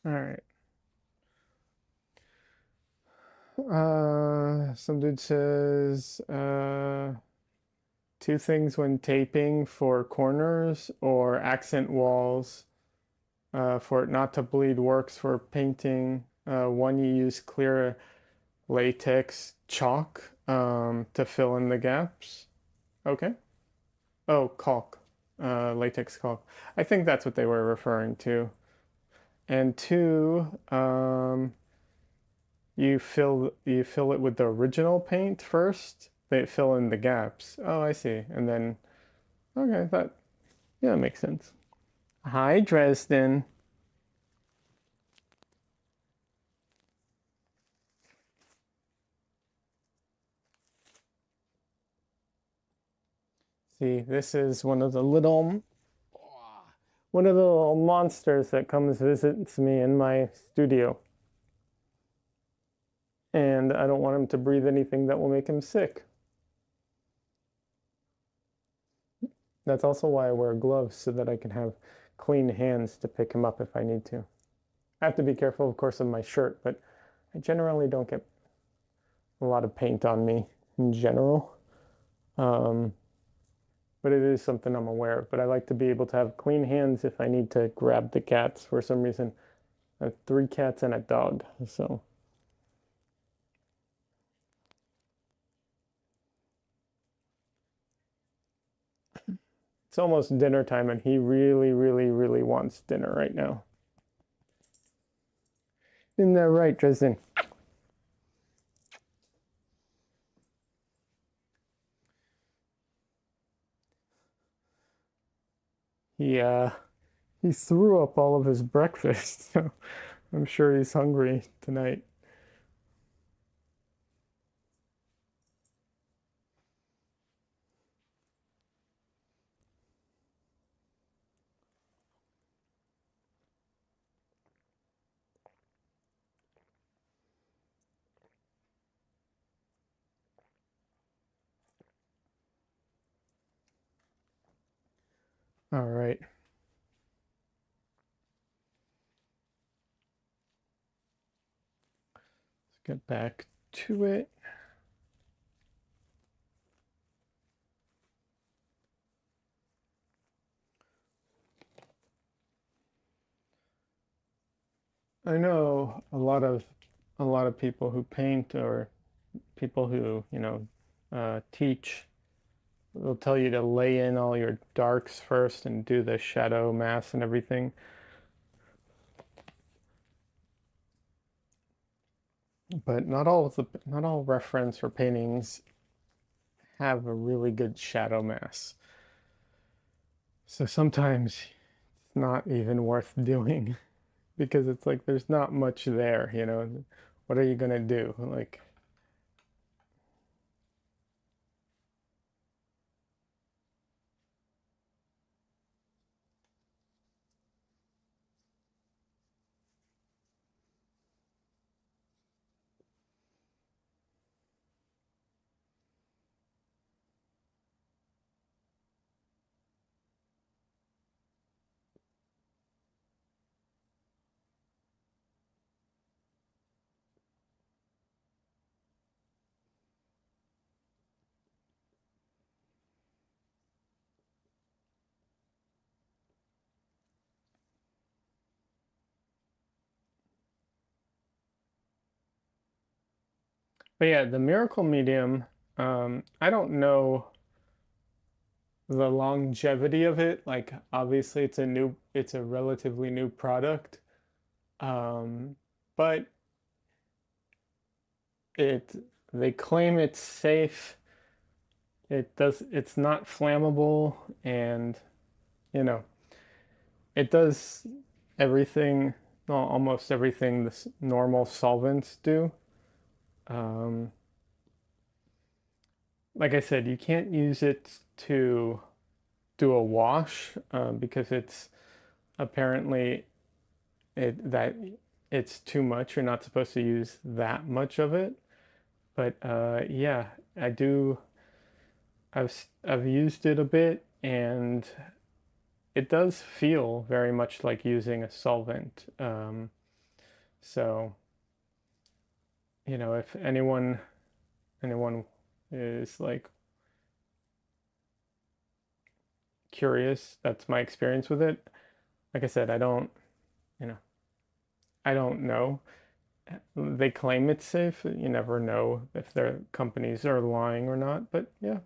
All right. Some dude says, two things when taping for corners or accent walls, for it not to bleed works for painting. One, you use clear latex chalk, to fill in the gaps. Okay. Oh, caulk, latex caulk. I think that's what they were referring to. And two, you fill it with the original paint first. They fill in the gaps. Oh, I see. And then okay, that yeah, that makes sense. Hi, Dresden. See, this is one of the little monsters that comes visits me in my studio. And I don't want him to breathe anything that will make him sick. That's also why I wear gloves so that I can have clean hands to pick him up if I need to. I have to be careful, of course, of my shirt, but I generally don't get a lot of paint on me in general. Um, but it is something I'm aware of. But I like to be able to have clean hands if I need to grab the cats for some reason. I have three cats and a dog, so it's almost dinner time, and he really, really, really wants dinner right now. Isn't that right, Dresden? He uh he threw up all of his breakfast, so I'm sure he's hungry tonight. All right, let's get back to it. I know a lot of people who paint or people who, teach, they'll tell you to lay in all your darks first and do the shadow mass and everything. But not all reference or paintings have a really good shadow mass. So sometimes it's not even worth doing because it's like there's not much there. What are you gonna do? Like, But yeah, the miracle medium, I don't know the longevity of it. Like obviously it's a relatively new product. Um, but it they claim it's safe. It's not flammable and you know, it does everything, well, almost everything the normal solvents do. Um, like I said, you can't use it to do a wash because it's apparently that it's too much. You're not supposed to use that much of it. But yeah, I do. I've used it a bit, and it does feel very much like using a solvent. So if anyone is like curious, that's my experience with it. Like I said, you know, I don't know. They claim it's safe. You never know if their companies are lying or not, but yeah,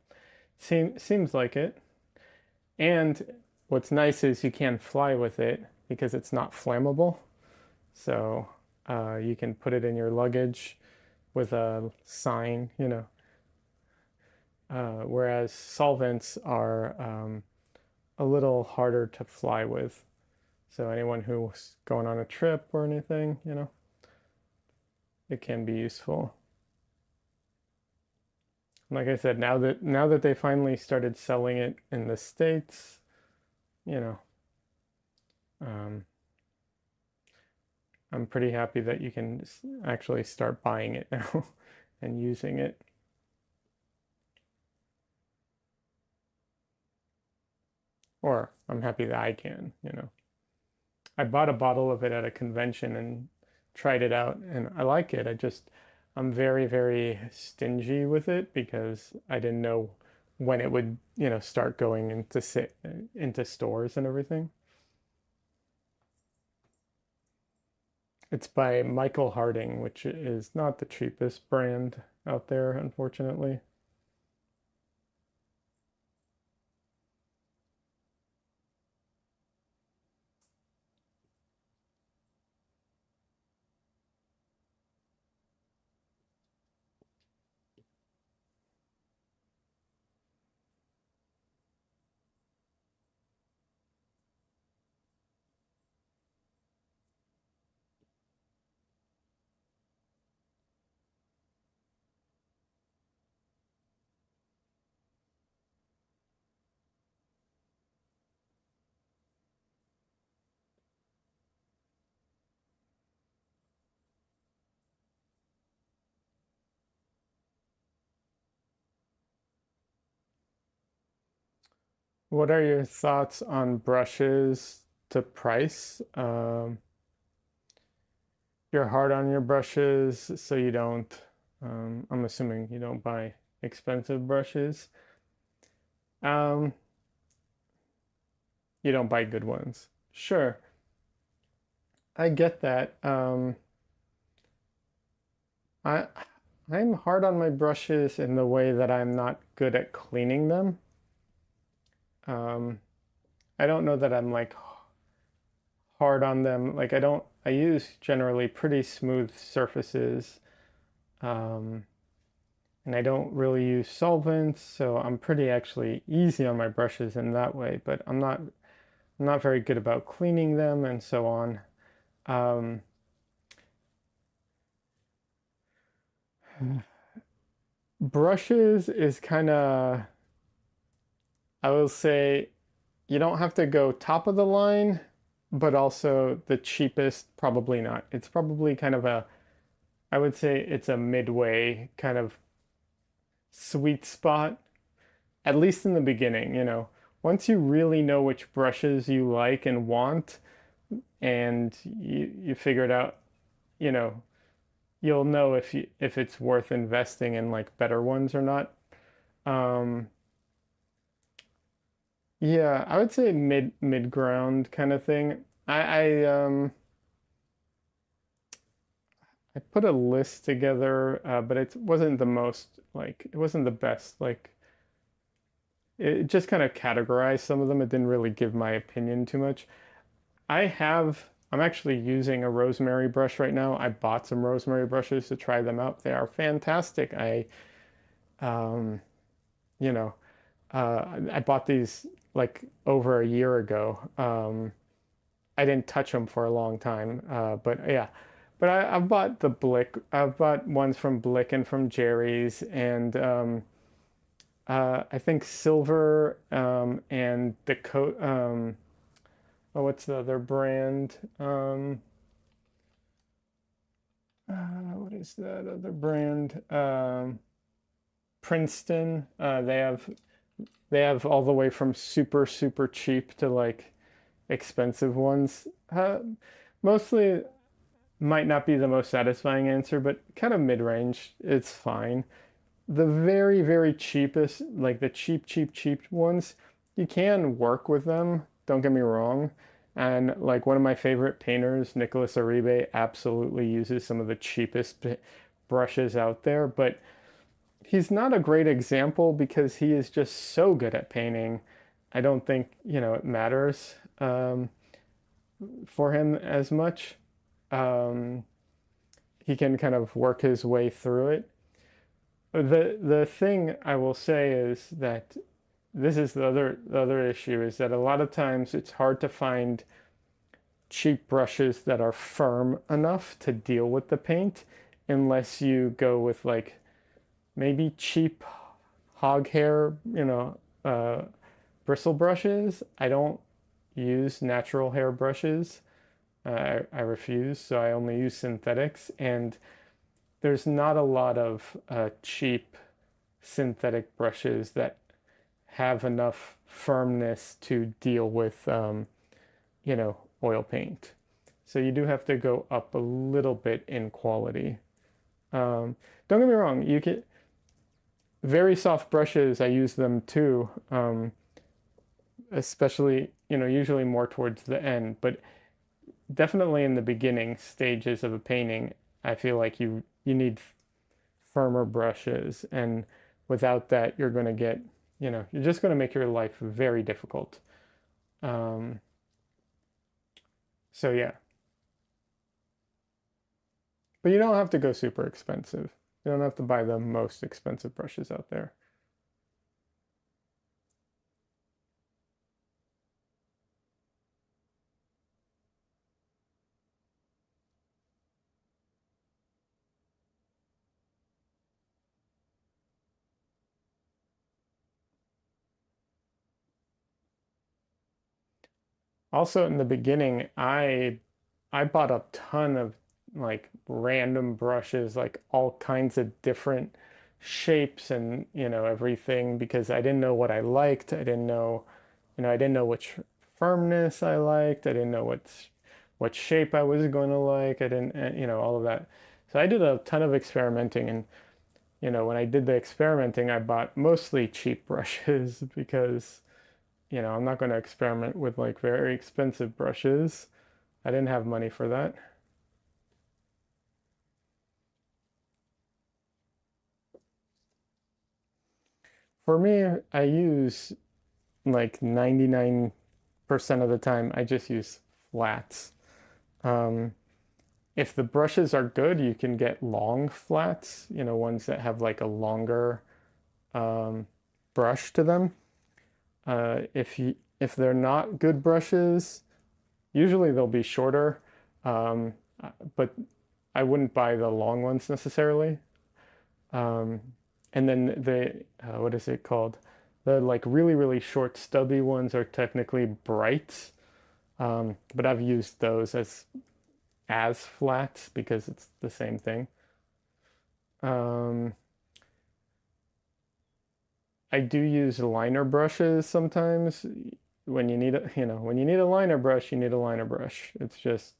seems like it. And what's nice is you can fly with it because it's not flammable. So you can put it in your luggage with a sign, whereas solvents are a little harder to fly with. So anyone who's going on a trip or anything, it can be useful. Like I said, now that they finally started selling it in the States, you know, um, I'm pretty happy that you can actually start buying it now and using it. Or I'm happy that I can. I bought a bottle of it at a convention and tried it out and I like it. I'm very, very stingy with it because I didn't know when it would, start going into stores and everything. It's by Michael Harding, which is not the cheapest brand out there, unfortunately. What are your thoughts on brushes to price? You're hard on your brushes, so you don't, I'm assuming you don't buy expensive brushes. Um, you don't buy good ones. Sure, I get that. I I'm hard on my brushes in the way that I'm not good at cleaning them. Um, I don't know that I'm like hard on them. Like I use generally pretty smooth surfaces. Um, and I don't really use solvents, so I'm pretty actually easy on my brushes in that way, but I'm not very good about cleaning them and so on. Um, Brushes is kind of, I will say, you don't have to go top of the line, but also the cheapest, probably not. It's probably kind of I would say it's a midway kind of sweet spot, at least in the beginning. Once you really know which brushes you like and want, and you figure it out, you know, you'll know if it's worth investing in like better ones or not. Um, yeah, I would say mid ground kind of thing. I I put a list together, but it wasn't the most like it wasn't the best. Like it just kind of categorized some of them. It didn't really give my opinion too much. I'm actually using a rosemary brush right now. I bought some rosemary brushes to try them out. They are fantastic. Um, you know, I bought these like over a year ago. I didn't touch them for a long time, but yeah. But I've bought the Blick. I've bought ones from Blick and from Jerry's, and I think Silver and the coat. Oh, what's the other brand? What is that other brand? Princeton. They have all the way from super super cheap to like expensive ones. Mostly might not be the most satisfying answer, but kind of mid-range. It's fine. The very very cheapest, like the cheap ones, you can work with them. Don't get me wrong. And like one of my favorite painters, Nicholas Uribe, absolutely uses some of the cheapest brushes out there, but he's not a great example because he is just so good at painting. I don't think, it matters for him as much. Um, he can kind of work his way through it. The thing I will say is that this is the other issue is that a lot of times it's hard to find cheap brushes that are firm enough to deal with the paint unless you go with like maybe cheap hog hair, uh, bristle brushes. I don't use natural hair brushes. I refuse, so I only use synthetics. And there's not a lot of cheap synthetic brushes that have enough firmness to deal with, oil paint. So you do have to go up a little bit in quality. Um, don't get me wrong, you can very soft brushes. I use them too, especially usually more towards the end, but definitely in the beginning stages of a painting, I feel like you need firmer brushes, and without that, you're going to get you're just going to make your life very difficult. Um, so yeah, but you don't have to go super expensive. You don't have to buy the most expensive brushes out there. Also, in the beginning, I bought a ton of like random brushes, like all kinds of different shapes and everything because I didn't know what I liked. I didn't know which firmness I liked. I didn't know what shape I was going to like. I didn't, all of that. So I did a ton of experimenting, and when I did the experimenting, I bought mostly cheap brushes because I'm not going to experiment with like very expensive brushes. I didn't have money for that. For me, I use like 99% of the time, I just use flats. Um, if the brushes are good, you can get long flats, ones that have like a longer um, brush to them. If they're not good brushes, usually they'll be shorter, um, but I wouldn't buy the long ones necessarily. Um, and then what is it called? The like really, really short stubby ones are technically brights. But I've used those as flats because it's the same thing. Um, I do use liner brushes sometimes. When you need a liner brush, you need a liner brush. It's just,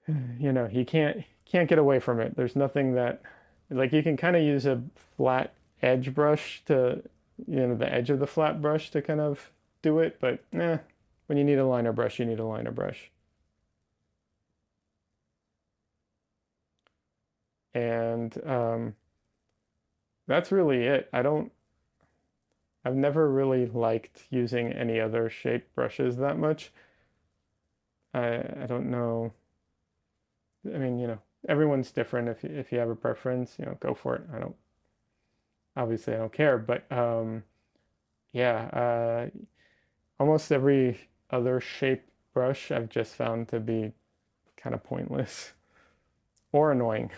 you can't get away from it. There's nothing that like you can kind of use a flat edge brush to, the edge of the flat brush to kind of do it, but when you need a liner brush, you need a liner brush. And that's really it. I've never really liked using any other shape brushes that much. I don't know. I mean, everyone's different. If you have a preference, go for it. Obviously I don't care, but yeah, almost every other shape brush I've just found to be kind of pointless or annoying.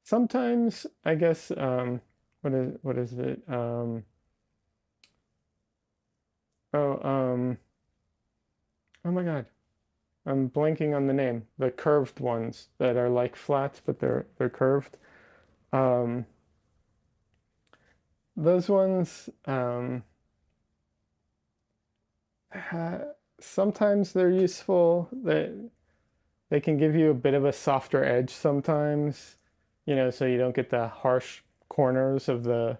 Sometimes I guess what is it? Oh oh my God. I'm blanking on the name. The curved ones that are like flats but they're curved. Um those ones ha sometimes they're useful. They can give you a bit of a softer edge sometimes, so you don't get the harsh corners of the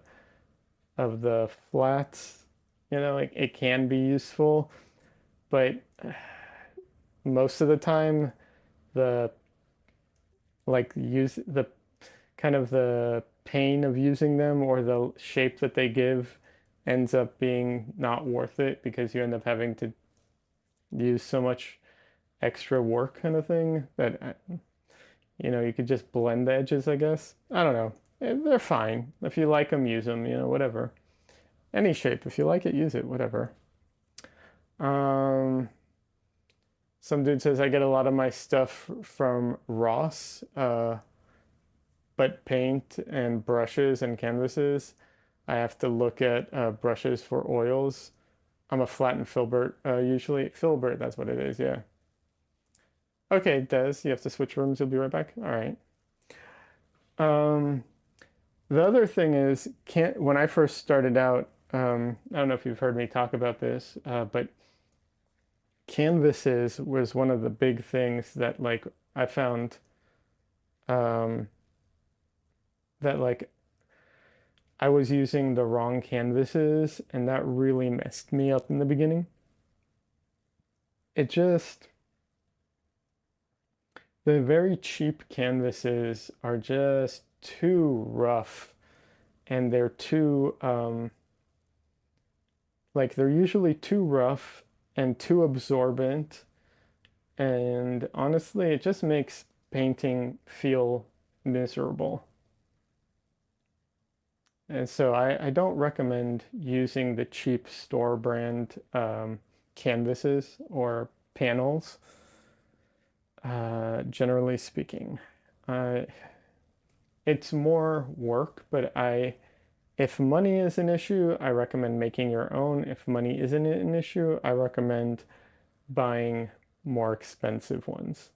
flats. Like it can be useful, but most of the time the use the kind of the pain of using them or the shape that they give ends up being not worth it because you end up having to use so much extra work kind of thing that you could just blend the edges, I guess. I don't know. They're fine. If you like them, use them, whatever. Any shape. If you like it, use it, whatever. Um, some dude says I get a lot of my stuff from Ross, but paint and brushes and canvases, I have to look at brushes for oils. I'm a flat and filbert usually. Filbert, that's what it is, yeah. Okay, Des, you have to switch rooms. You'll be right back. All right. Um, the other thing is, can't when I first started out, I don't know if you've heard me talk about this, but canvases was one of the big things that like I found um, that like I was using the wrong canvases, and that really messed me up in the beginning. It just The very cheap canvases are just too rough, and they're usually too rough and too absorbent, and honestly it just makes painting feel miserable. And so I don't recommend using the cheap store brand canvases or panels, generally speaking. Uh, it's more work, but if money is an issue, I recommend making your own. If money isn't an issue, I recommend buying more expensive ones.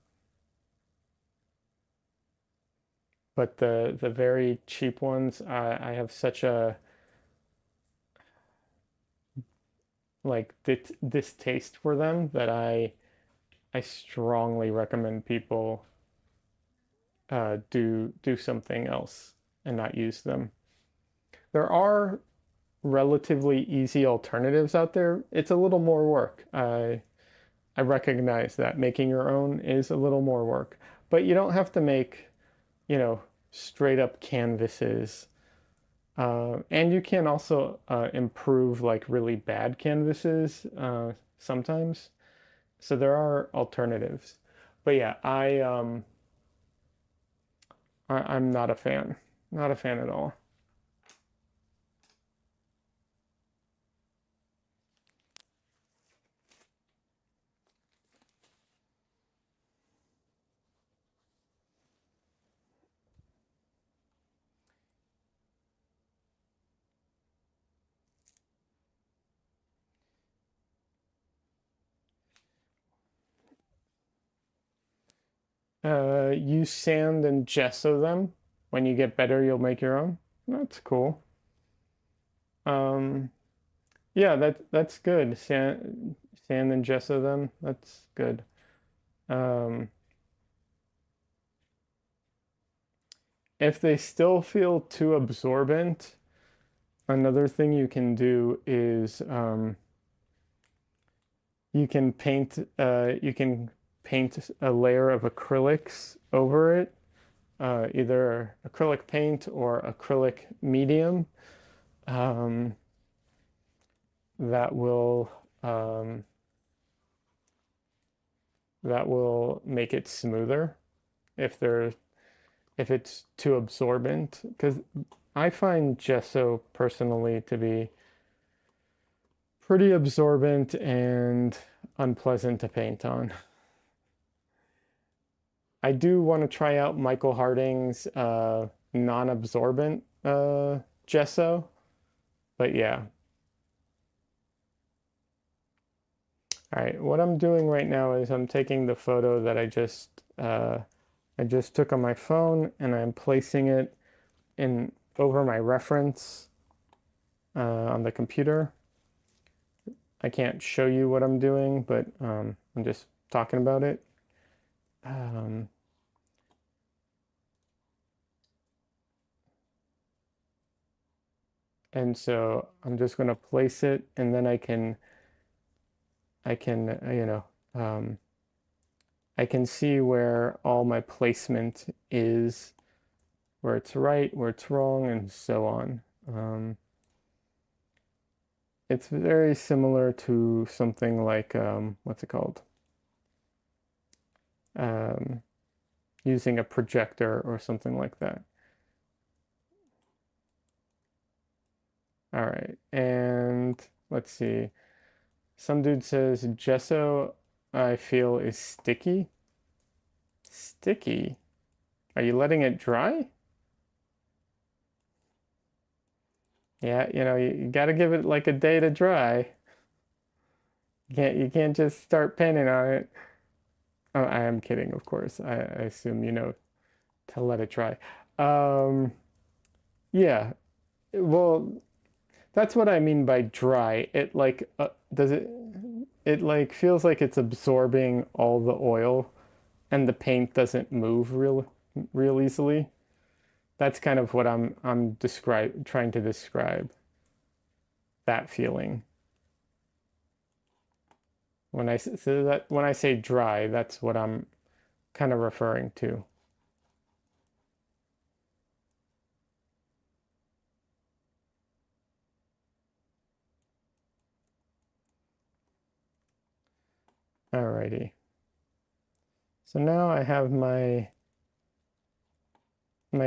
But the very cheap ones, I have such a like distaste for them that I strongly recommend people do something else and not use them. There are relatively easy alternatives out there. It's a little more work. I recognize that making your own is a little more work, but you don't have to make, you know, straight up canvases. And you can also improve like really bad canvases sometimes. So there are alternatives. But yeah, I'm not a fan. Not a fan at all. You sand and gesso them. When you get better, you'll make your own. That's cool. Um, yeah, that's good. Sand and gesso them. That's good. Um, if they still feel too absorbent, Another thing you can do is you can paint a layer of acrylics over it, either acrylic paint or acrylic medium. Um, that will um, that will make it smoother if there if it's too absorbent. Because I find gesso personally to be pretty absorbent and unpleasant to paint on. I do want to try out Michael Harding's non-absorbent gesso, but yeah. All right, what I'm doing right now is I'm taking the photo that I just took on my phone and I'm placing it in over my reference on the computer. I can't show you what I'm doing, but I'm just talking about it. Um, and so I'm just going to place it, and then um, I can see where all my placement is, where it's right, where it's wrong, and so on. It's very similar to something like what's it called? Um, Using a projector or something like that. All right, and let's see. Some dude says gesso I feel is sticky. Sticky? Are you letting it dry? Yeah, you got to give it like a day to dry. You can't just start painting on it. Oh, I am kidding, of course. I assume you know to let it dry. Um, yeah. Well, that's what I mean by dry. It like does it it like feels like it's absorbing all the oil and the paint doesn't move real easily. That's kind of what I'm trying to describe that feeling. When I say dry, that's what I'm kind of referring to. Alrighty. So now I have my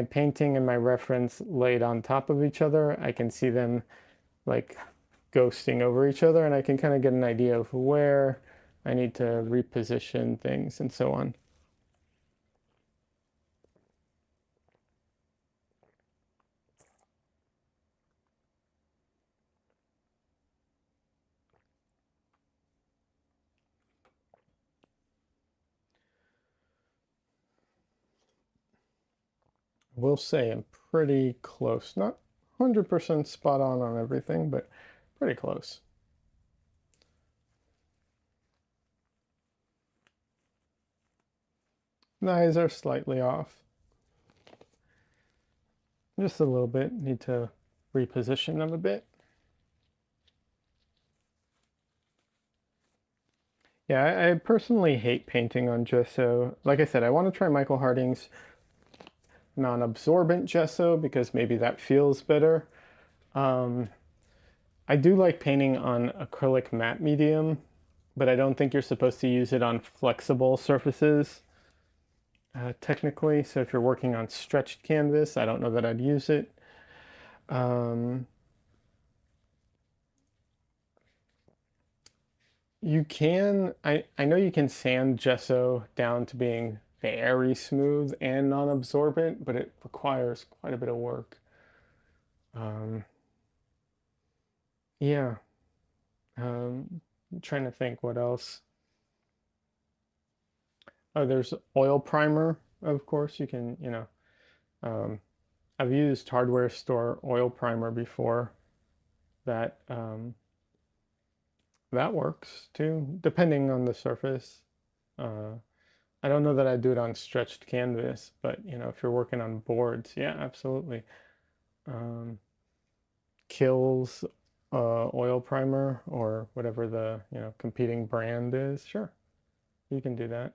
painting and my reference laid on top of each other. I can see them like ghosting over each other, and I can kind of get an idea of where I need to reposition things and so on. I will say I'm pretty close. Not 100% spot on everything, but pretty close. The eyes are slightly off. Just a little bit. Need to reposition them a bit. Yeah, I personally hate painting on gesso. Like I said, I want to try Michael Harding's non-absorbent gesso because maybe that feels better. Um, I do like painting on acrylic matte medium, but I don't think you're supposed to use it on flexible surfaces, technically. So if you're working on stretched canvas, I don't know that I'd use it. Um, you can, I know you can sand gesso down to being very smooth and non-absorbent, but it requires quite a bit of work. Um, yeah, I'm trying to think what else. Oh, there's oil primer, of course. You can, um, I've used hardware store oil primer before. That that works too, depending on the surface. Uh, I don't know that I'd do it on stretched canvas, but if you're working on boards, yeah, absolutely. Um, Kills oil primer or whatever the, competing brand is, sure, you can do that.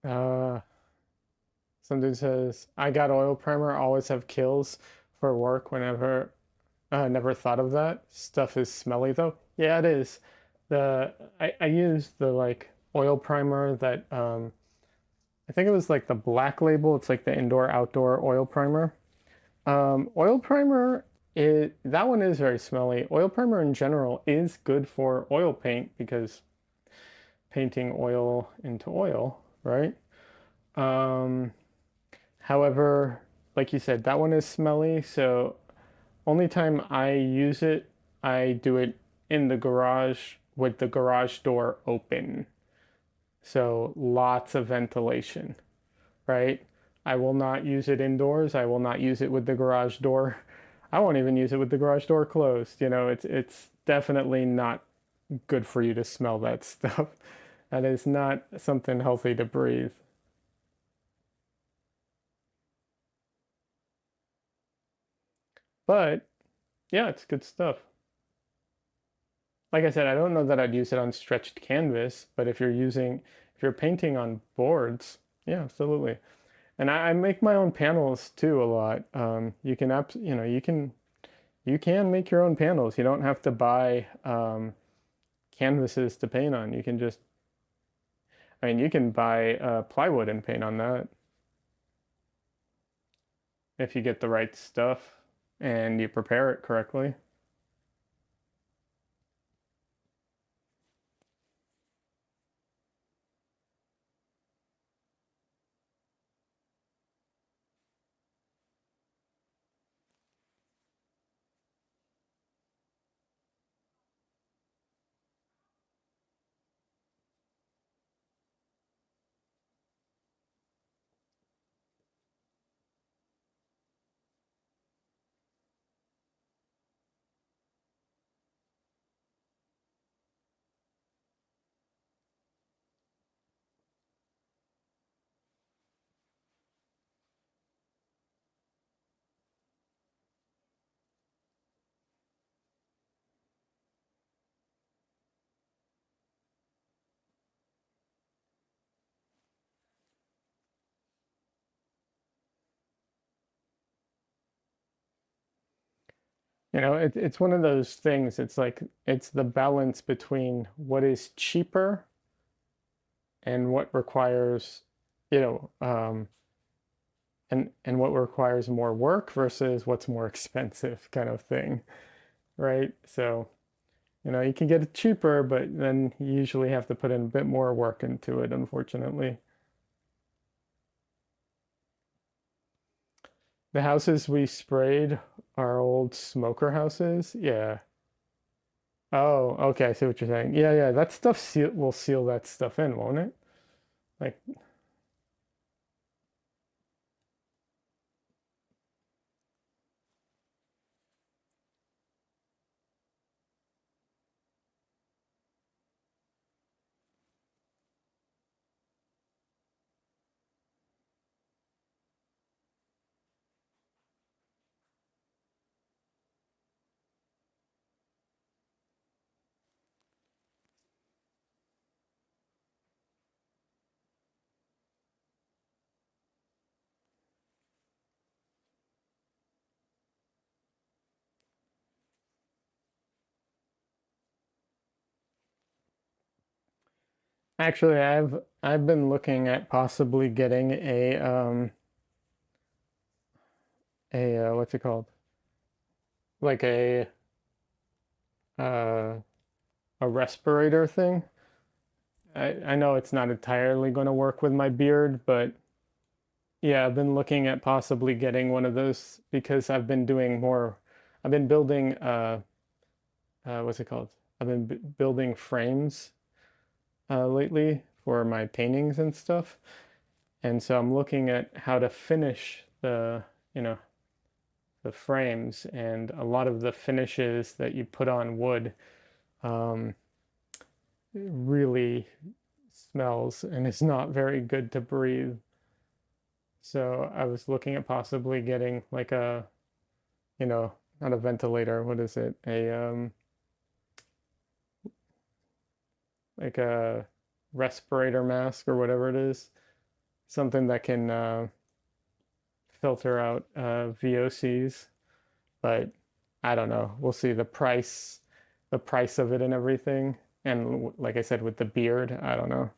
Uh, Some dude says, I got oil primer, always have kills for work whenever. Never thought of that. Stuff is smelly though. Yeah, it is. I use the like oil primer that I think it was like the black label. It's like the indoor outdoor oil primer. Oil primer that one is very smelly. Oil primer in general is good for oil paint because painting oil into oil, right? Um, However, like you said, that one is smelly, so only time I use it, I do it in the garage with the garage door open. So lots of ventilation, right? I will not use it indoors. I will not use it with the garage door. I won't even use it with the garage door closed. It's definitely not good for you to smell that stuff. That is not something healthy to breathe. But yeah, it's good stuff. Like I said, I don't know that I'd use it on stretched canvas, but if you're painting on boards, yeah, absolutely. And I make my own panels too a lot. You can make your own panels. You don't have to buy canvases to paint on. You can buy plywood and paint on that if you get the right stuff and you prepare it correctly. It's one of those things. It's like it's the balance between what is cheaper and what requires, you know, and what requires more work versus what's more expensive kind of thing, right? So, you can get it cheaper, but then you usually have to put in a bit more work into it, unfortunately. The houses we sprayed are old smoker houses. Yeah. Oh, okay. I see what you're saying. Yeah, yeah. That stuff will seal that stuff in, won't it? Like, Actually, I've been looking at possibly getting a what's it called? Like uh a respirator thing. I know it's not entirely going to work with my beard, but yeah, I've been looking at possibly getting one of those because I've been building what's it called? I've been b building frames lately for my paintings and stuff. And so I'm looking at how to finish you know, the frames, and a lot of the finishes that you put on wood um, really smells and it's not very good to breathe. So I was looking at possibly getting like you know, not a ventilator, what is it? Like a respirator mask or whatever it is, something that can filter out VOCs. But I don't know. We'll see the price of it and everything. And like I said, with the beard, I don't know.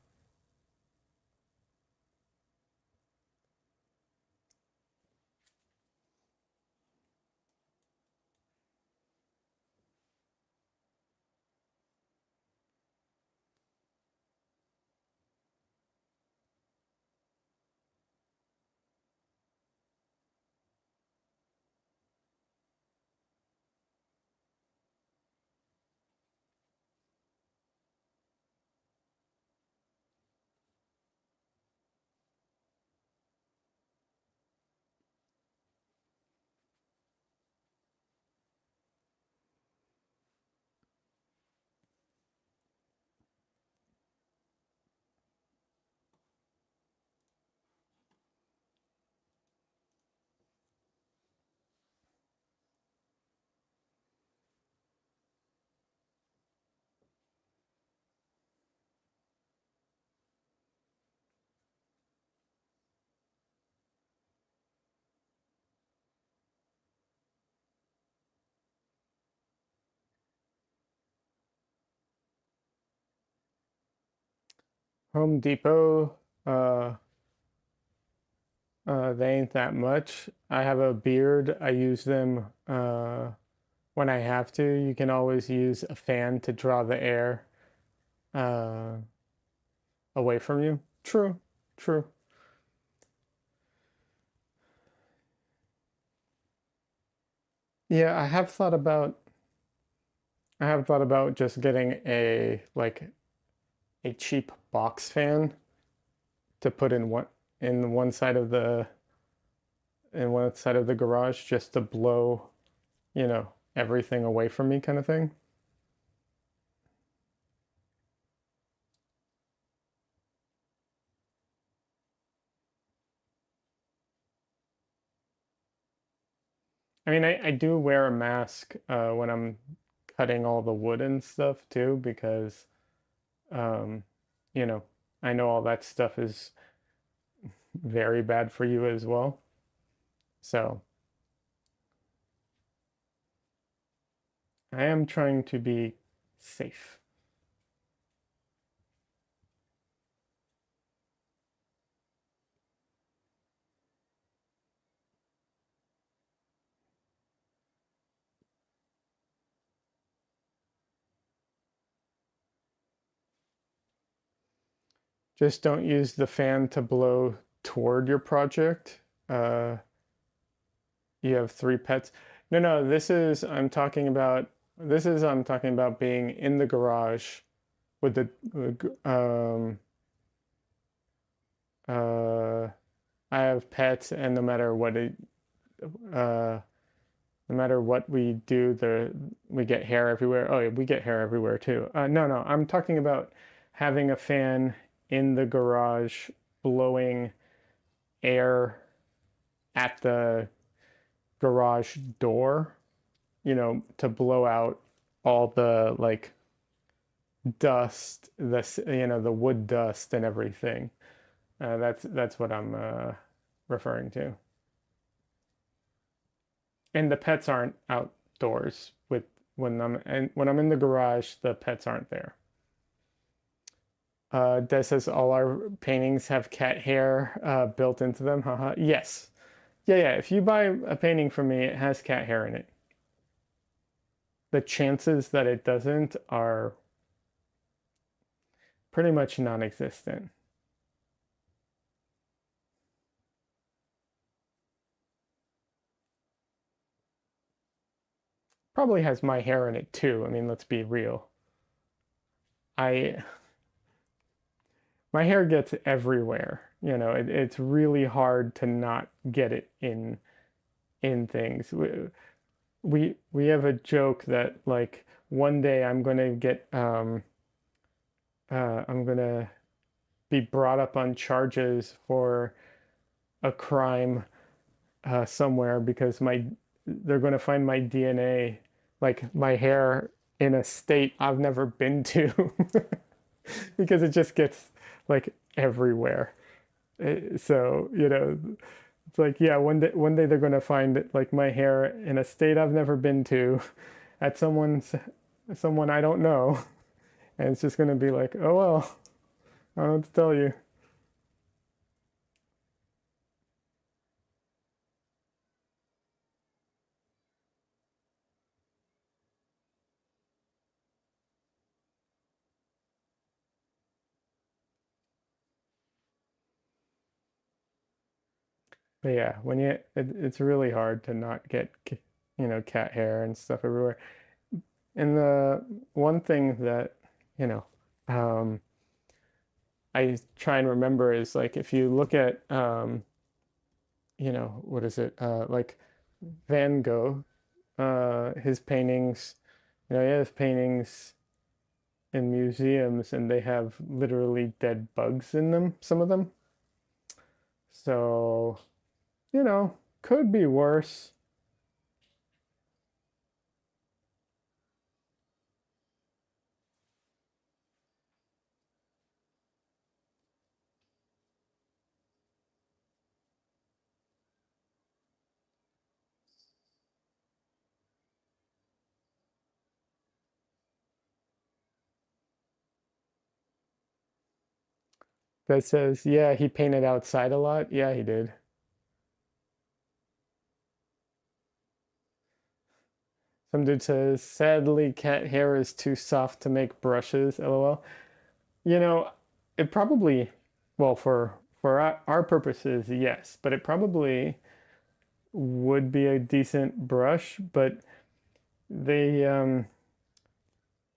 Home Depot, uh, they ain't that much. I have a beard. I use them when I have to. You can always use a fan to draw the air uh, away from you. True, true. Yeah, I have thought about just getting a cheap box fan to put in one side of the garage just to blow, you know, everything away from me kind of thing. I mean, I do wear a mask when I'm cutting all the wood and stuff too, because um, you know, I know all that stuff is very bad for you as well. So I am trying to be safe. Just don't use the fan to blow toward your project. Uh, you have three pets. No, no, I'm talking about being in the garage with uh I have pets, and uh no matter what we do, we get hair everywhere. Oh, yeah, we get hair everywhere too. No, no, I'm talking about having a fan in the garage blowing air at the garage door, you know, to blow out all the like dust, the wood dust and everything. That's what I'm referring to. And the pets aren't outdoors with when I'm in the garage, the pets aren't there. Des says all our paintings have cat hair built into them. Haha. Yes. Yeah, yeah. If you buy a painting from me, it has cat hair in it. The chances that it doesn't are pretty much non-existent. Probably has my hair in it too. I mean, let's be real. I My hair gets everywhere. It's really hard to not get it in things. We have a joke that like one day I'm gonna be brought up on charges for a crime somewhere because my they're gonna find my DNA, like my hair, in a state I've never been to because it just gets like everywhere. So, it's like, yeah, one day they're gonna find like my hair in a state I've never been to at someone I don't know, and it's just gonna be like, oh well, I don't know what to tell you. But yeah, it's really hard to not get cat hair and stuff everywhere. And the one thing that you know um, I try and remember is like if you look at what is it like Van Gogh, his paintings, he has paintings in museums and they have literally dead bugs in them, some of them. So, could be worse. That says, yeah, he painted outside a lot. Yeah, he did. Some dude says, sadly, cat hair is too soft to make brushes. LOL. You know, it probably, well, for our purposes, yes, but it probably would be a decent brush, but they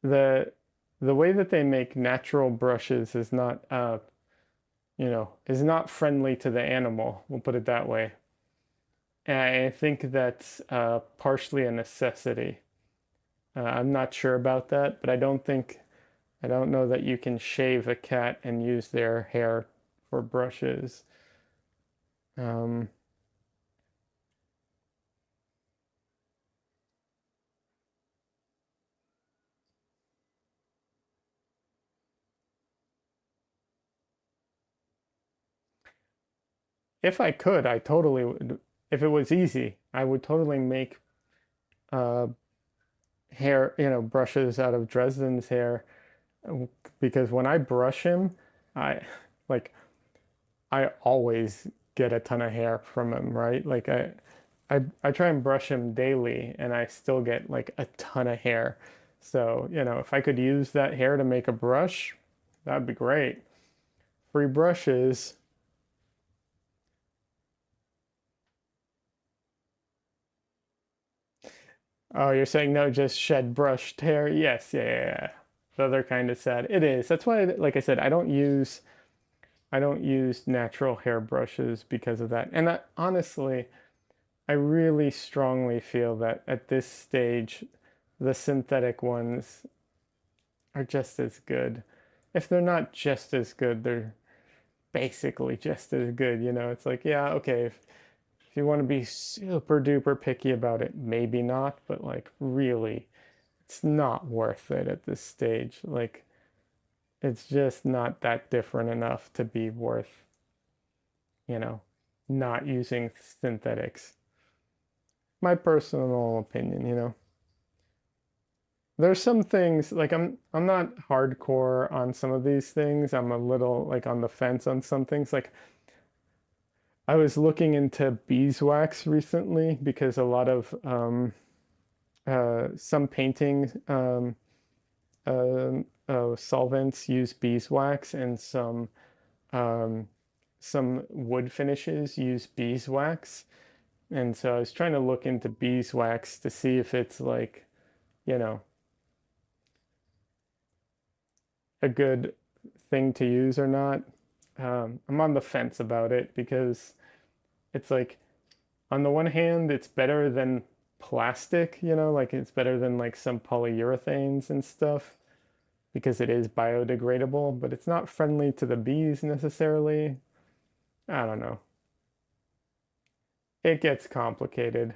the the way that they make natural brushes is not friendly to the animal. We'll put it that way. And I think that's partially a necessity. I'm not sure about that, but I don't know that you can shave a cat and use their hair for brushes. Um, if I could, I totally would. If it was easy, I would totally make uh, hair, brushes out of Dresden's hair because when I brush him, I like I always get a ton of hair from him, right? Like I try and brush him daily and I still get like a ton of hair. So, if I could use that hair to make a brush, that'd be great. Free brushes. Oh, you're saying no, just shed brushed hair? Yes, yeah, yeah, yeah. The other kind of sad. It is. That's why, like I said, I don't use natural hair brushes because of that. And honestly, I really strongly feel that at this stage, the synthetic ones are just as good. If they're not just as good, they're basically just as good. It's like, yeah, okay, if you want to be super duper picky about it, maybe not, but like really, it's not worth it at this stage. Like, it's just not that different enough to be worth, you know, not using synthetics. My personal opinion. There's some things like I'm not hardcore on some of these things. I'm a little like on the fence on some things. Like I was looking into beeswax recently because a lot of some painting solvents use beeswax and um, some wood finishes use beeswax. And so I was trying to look into beeswax to see if it's like, you know, a good thing to use or not. I'm on the fence about it because it's like, on the one hand, it's better than plastic, like it's better than like some polyurethanes and stuff because it is biodegradable, but it's not friendly to the bees necessarily. I don't know. It gets complicated.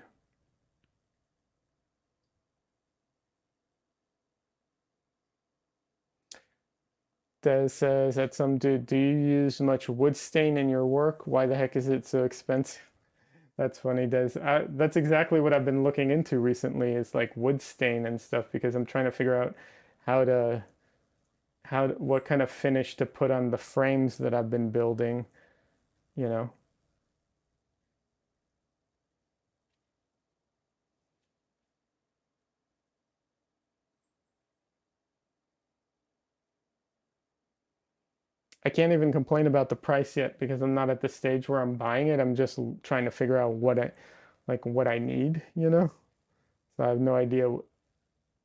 Des says that some dude, do you use much wood stain in your work? Why the heck is it so expensive? That's funny, Des. That's exactly what I've been looking into recently is like wood stain and stuff because I'm trying to figure out how to what kind of finish to put on the frames that I've been building, you know. I can't even complain about the price yet because I'm not at the stage where I'm buying it. I'm just trying to figure out what I need, you know? So I have no idea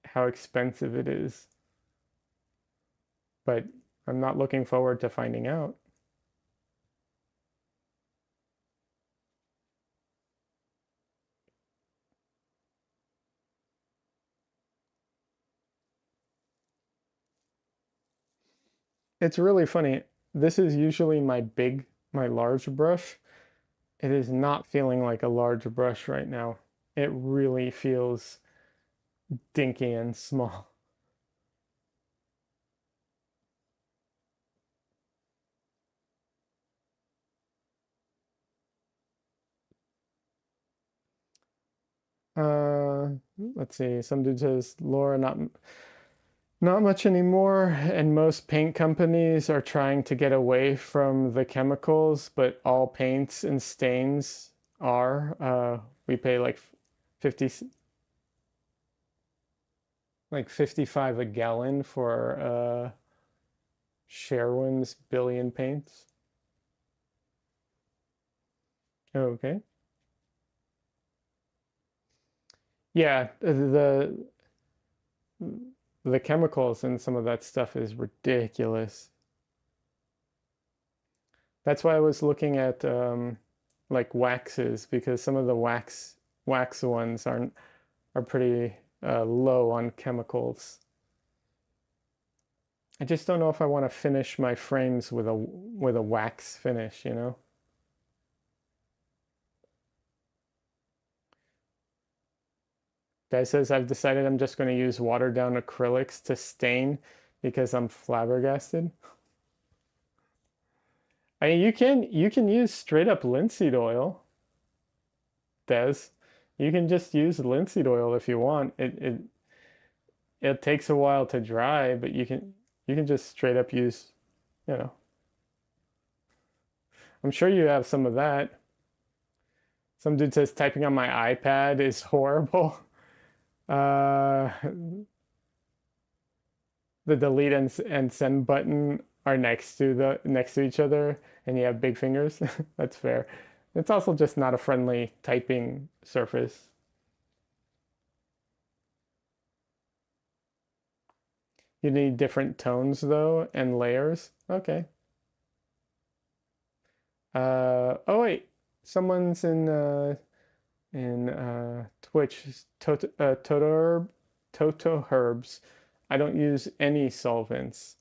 how expensive it is, but I'm not looking forward to finding out. It's really funny. This is usually my large brush. It is not feeling like a large brush right now. It really feels dinky and small. Let's see. Some dude says, Laura, not much anymore, and most paint companies are trying to get away from the chemicals, but all paints and stains are. We pay like 50, like 55 a gallon for Sherwin's billion paints. Okay. Yeah, the chemicals in some of that stuff is ridiculous. That's why I was looking at like waxes because some of the wax ones are pretty low on chemicals. I just don't know if I want to finish my frames with a wax finish, you know? Guy says I've decided I'm just going to use watered down acrylics to stain because I'm flabbergasted. I mean, you can use straight up linseed oil, Des. You can just use linseed oil if you want. It takes a while to dry, but you can just straight up use, you know. I'm sure you have some of that. Some dude says typing on my iPad is horrible. Uh, the delete and send button are next to each other, and you have big fingers. That's fair. It's also just not a friendly typing surface. You need different tones though and layers. Okay. Oh wait, someone's in Twitch. Toto Herbs. I don't use any solvents.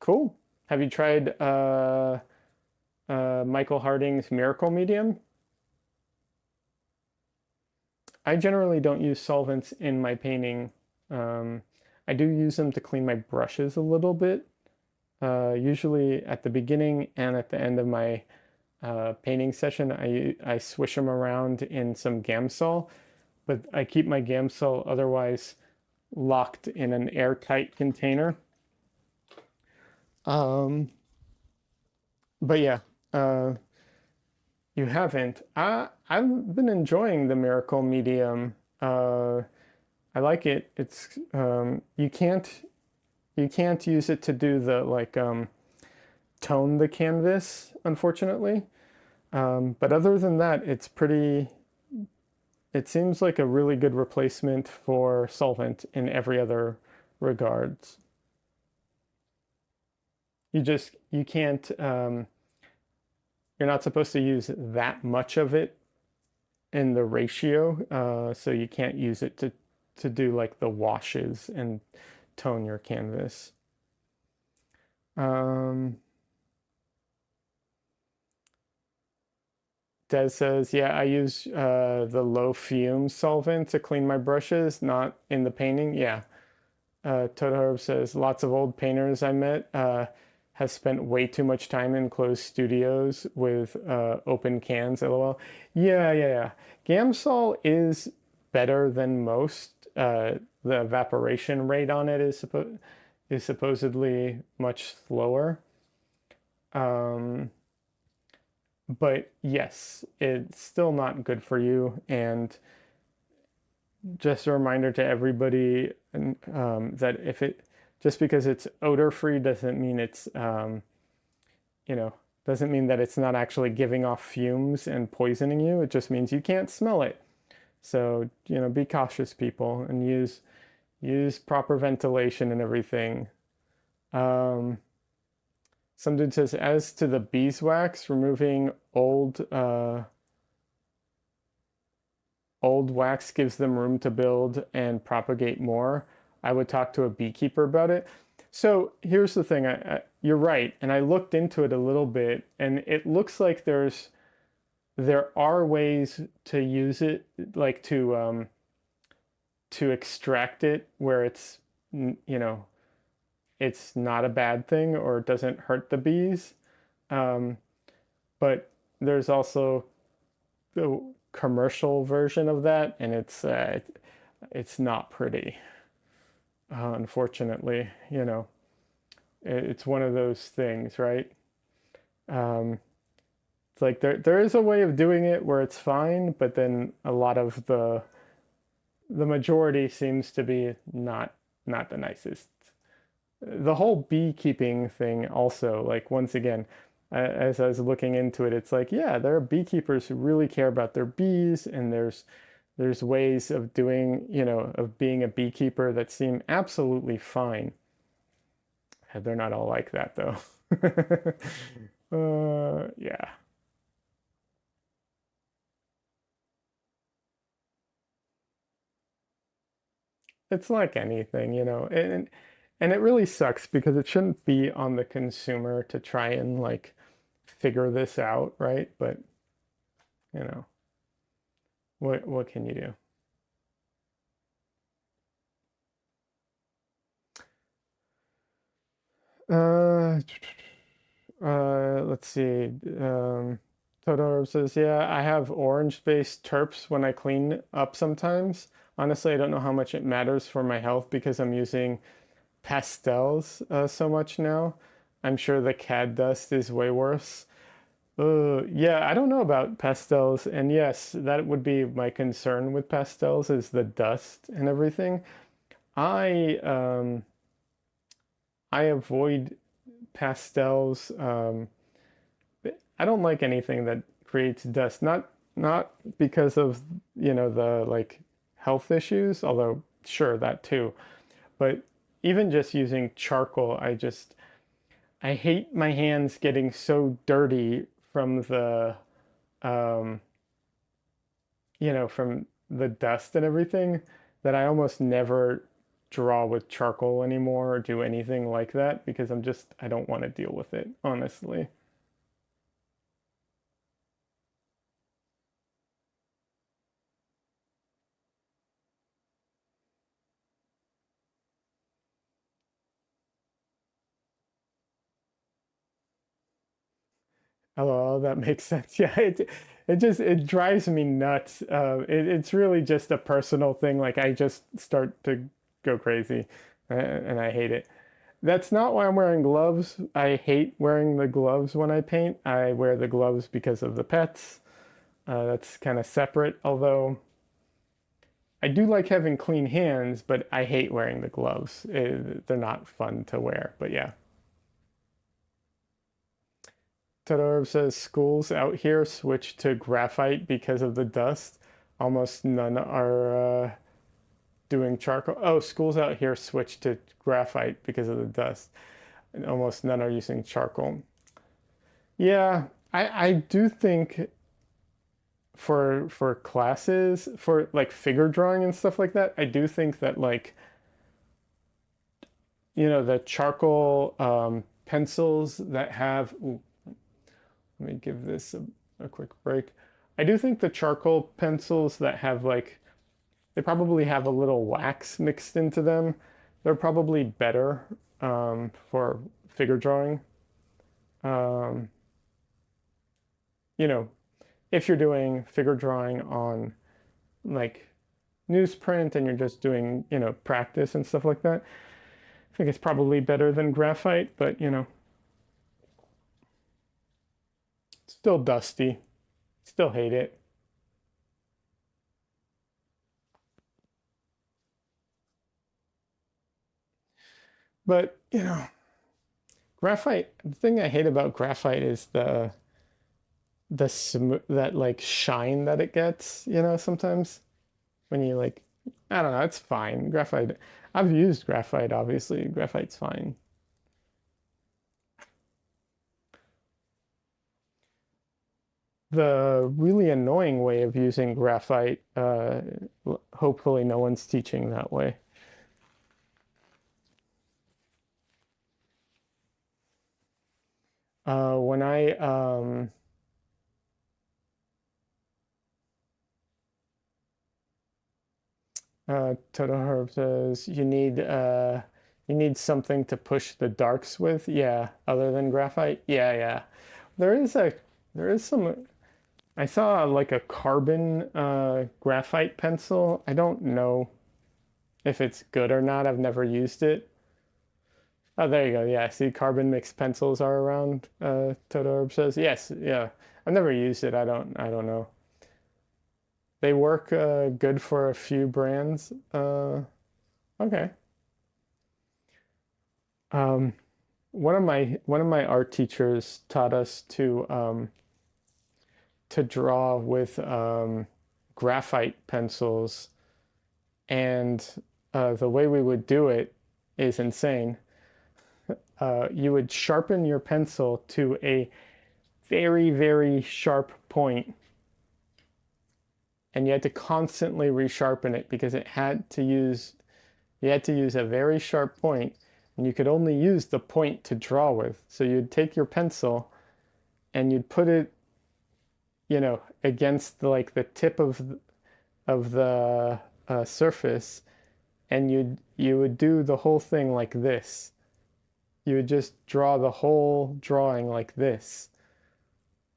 Cool. Have you tried Michael Harding's Miracle Medium? I generally don't use solvents in my painting. Um, I do use them to clean my brushes a little bit, usually at the beginning and at the end of my painting session. I swish them around in some Gamsol, but I keep my Gamsol otherwise locked in an airtight container. Um, but yeah, uh, you haven't. I've been enjoying the Miracle Medium. I like it. It's you can't use it to do the like tone the canvas, unfortunately. But other than that, it's pretty. It seems like a really good replacement for solvent in every other regards. You can't you're not supposed to use that much of it in the ratio, so you can't use it to do like the washes and tone your canvas. Um, Des says, yeah, I use the low fume solvent to clean my brushes, not in the painting. Yeah. Totoro says, lots of old painters I met have spent way too much time in closed studios with open cans, lol. Yeah, yeah, yeah. Gamsol is better than most. The evaporation rate on it is supposedly much slower. Um, but yes, it's still not good for you. And just a reminder to everybody that if it just because it's odor free doesn't mean it's you know doesn't mean that it's not actually giving off fumes and poisoning you. It just means you can't smell it. So be cautious, people, and use proper ventilation and everything. Um, some dude says, as to the beeswax, removing old wax gives them room to build and propagate more. I would talk to a beekeeper about it. So here's the thing. You're right, and I looked into it a little bit, and it looks like there are ways to use it, like to extract it where it's not a bad thing or it doesn't hurt the bees. Um, but there's also the commercial version of that, and it's not pretty. Unfortunately, it's one of those things, right? Um, it's like there is a way of doing it where it's fine, but then a lot of the majority seems to be not the nicest. The whole beekeeping thing also, like once again, as I was looking into it, it's like, yeah, there are beekeepers who really care about their bees, and there's ways of doing, of being a beekeeper that seem absolutely fine. They're not all like that though. Yeah. It's like anything, and it really sucks because it shouldn't be on the consumer to try and like figure this out, right? But, you know, what can you do? Uh, let's see. Todor says, yeah, I have orange-based terps when I clean up sometimes. Honestly, I don't know how much it matters for my health because I'm using pastels so much now. I'm sure the CAD dust is way worse. Yeah, I don't know about pastels, and yes, that would be my concern with pastels is the dust and everything. I I avoid pastels. I don't like anything that creates dust. Not because of, the like health issues, although sure that too, but even just using charcoal, I hate my hands getting so dirty from um, from the dust and everything that I almost never draw with charcoal anymore or do anything like that because I don't want to deal with it, honestly. Oh, that makes sense. Yeah, it drives me nuts. It's really just a personal thing. Like I just start to go crazy, and I hate it. That's not why I'm wearing gloves. I hate wearing the gloves when I paint. I wear the gloves because of the pets. That's kind of separate, although I do like having clean hands, but I hate wearing the gloves. They're not fun to wear, but yeah. Todorov says schools out here switch to graphite because of the dust. Almost none are doing charcoal. Oh, schools out here switch to graphite because of the dust. And almost none are using charcoal. Yeah, I do think for classes, for like figure drawing and stuff like that, I do think that like, the charcoal pencils that have, ooh, let me give this a quick break. I do think the charcoal pencils that have like, they probably have a little wax mixed into them. They're probably better for figure drawing. Um, you know, if you're doing figure drawing on like newsprint and you're just doing, practice and stuff like that, I think it's probably better than graphite, but still dusty. Still hate it. But, graphite, the thing I hate about graphite is that like shine that it gets, sometimes when you like, I don't know, it's fine. Graphite, I've used graphite, obviously. Graphite's fine. The really annoying way of using graphite, hopefully no one's teaching that way. When I Toto Herb says you need something to push the darks with. Yeah, other than graphite. Yeah, yeah. There is a there is some I saw like a carbon graphite pencil. I don't know if it's good or not. I've never used it. Oh, there you go. Yeah, see, carbon mixed pencils are around. Todorb says yes. Yeah, I've never used it. I don't know. They work good for a few brands. Okay. Um, one of my art teachers taught us to draw with graphite pencils, and the way we would do it is insane. You would sharpen your pencil to a very, very sharp point, and you had to constantly resharpen it because you had to use a very sharp point, and you could only use the point to draw with. So you'd take your pencil and you'd put it, against like the tip of the surface, and you would do the whole thing like this. You would just draw the whole drawing like this,